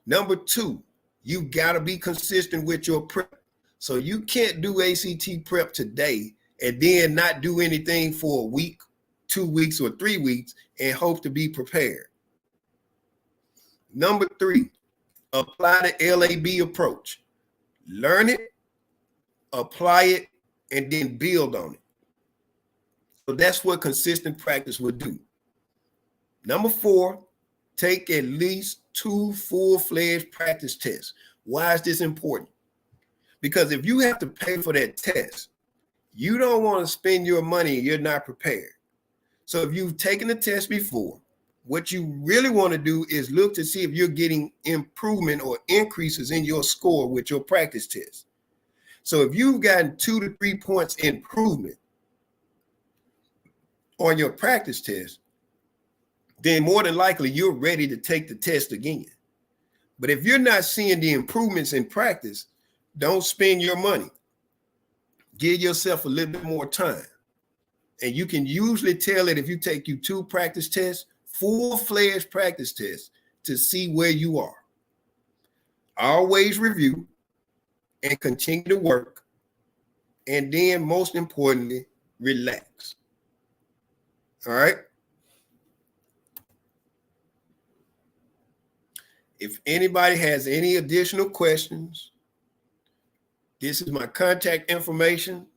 Number 2, you got to be consistent with your prep. So you can't do ACT prep today and then not do anything for a week, 2 weeks, or 3 weeks and hope to be prepared. Number 3, apply the LAB approach. Learn it, apply it, and then build on it. So that's what consistent practice would do. Number 4, take at least 2 full-fledged practice tests. Why is this important? Because if you have to pay for that test, you don't want to spend your money and you're not prepared. So if you've taken the test before, what you really want to do is look to see if you're getting improvement or increases in your score with your practice test. So if you've gotten 2 to 3 points improvement on your practice test, then more than likely you're ready to take the test again. But if you're not seeing the improvements in practice, don't spend your money. Give yourself a little bit more time. And you can usually tell it if you take 2 practice tests, full-fledged practice tests, to see where you are. Always review and continue to work. And then most importantly, relax. All right. If anybody has any additional questions, this is my contact information.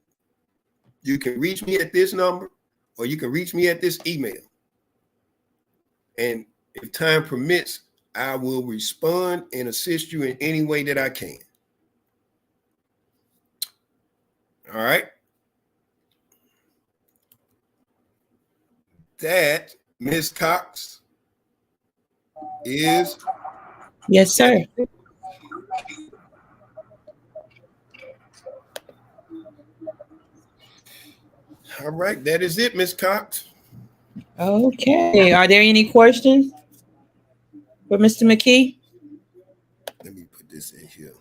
You can reach me at this number, or you can reach me at this email. And if time permits, I will respond and assist you in any way that I can. All right. That, Ms. Cox, is... Yes, sir. All right, that is it, Ms. Cox. Okay. Are there any questions? For Mr. McKee? Let me put this in here.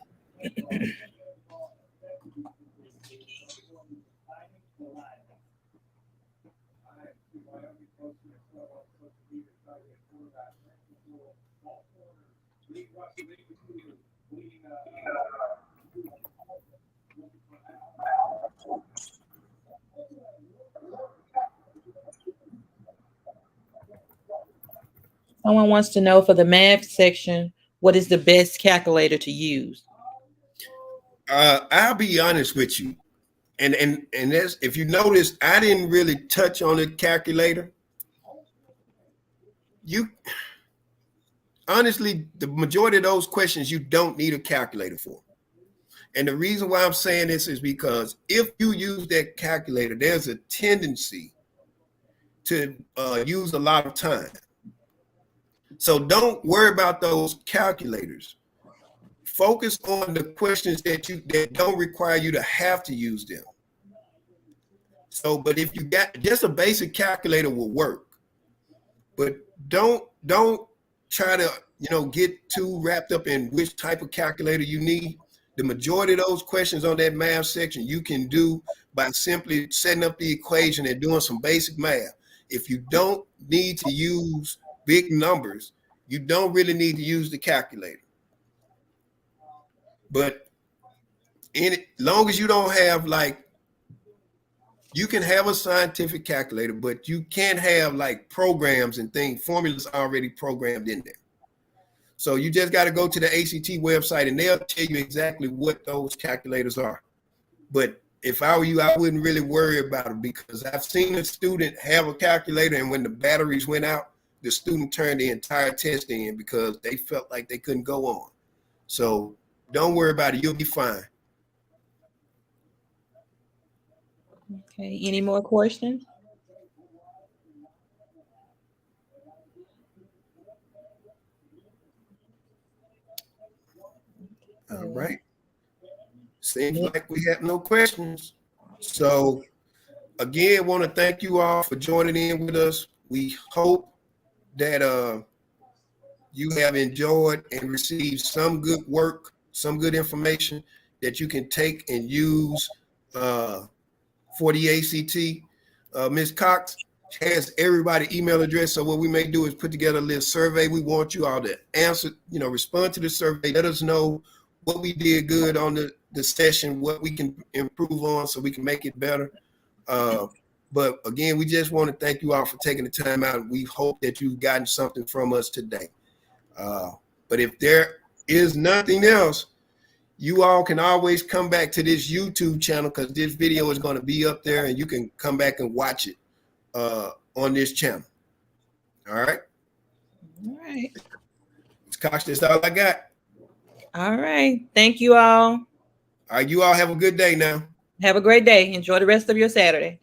Someone wants to know for the math section, what is the best calculator to use? I'll be honest with you. And that's, if you notice, I didn't really touch on the calculator. You honestly, the majority of those questions you don't need a calculator for. And the reason why I'm saying this is because if you use that calculator, there's a tendency to use a lot of time. So don't worry about those calculators. Focus on the questions that don't require you to have to use them. So, but if you got just a basic calculator will work, but don't try to get too wrapped up in which type of calculator you need. The majority of those questions on that math section you can do by simply setting up the equation and doing some basic math. If you don't need to use big numbers, you don't really need to use the calculator. But long as you don't have you can have a scientific calculator, but you can't have like programs and formulas already programmed in there. So you just got to go to the ACT website and they'll tell you exactly what those calculators are. But if I were you, I wouldn't really worry about it, because I've seen a student have a calculator and when the batteries went out, the student turned the entire test in because they felt like they couldn't go on. So don't worry about it. You'll be fine. Okay, any more questions? All right. Seems like we have no questions. So again, want to thank you all for joining in with us. We hope that you have enjoyed and received some good work, some good information that you can take and use for the ACT. Ms. Cox has everybody's email address. So what we may do is put together a little survey. We want you all to answer, respond to the survey. Let us know what we did good on the session, what we can improve on so we can make it better. But again, we just want to thank you all for taking the time out. We hope that you've gotten something from us today. But if there is nothing else, you all can always come back to this YouTube channel, because this video is going to be up there and you can come back and watch it on this channel. All right. All right. Ms. Cox, that's all I got. All right. Thank you all. All right. You all have a good day now. Have a great day. Enjoy the rest of your Saturday.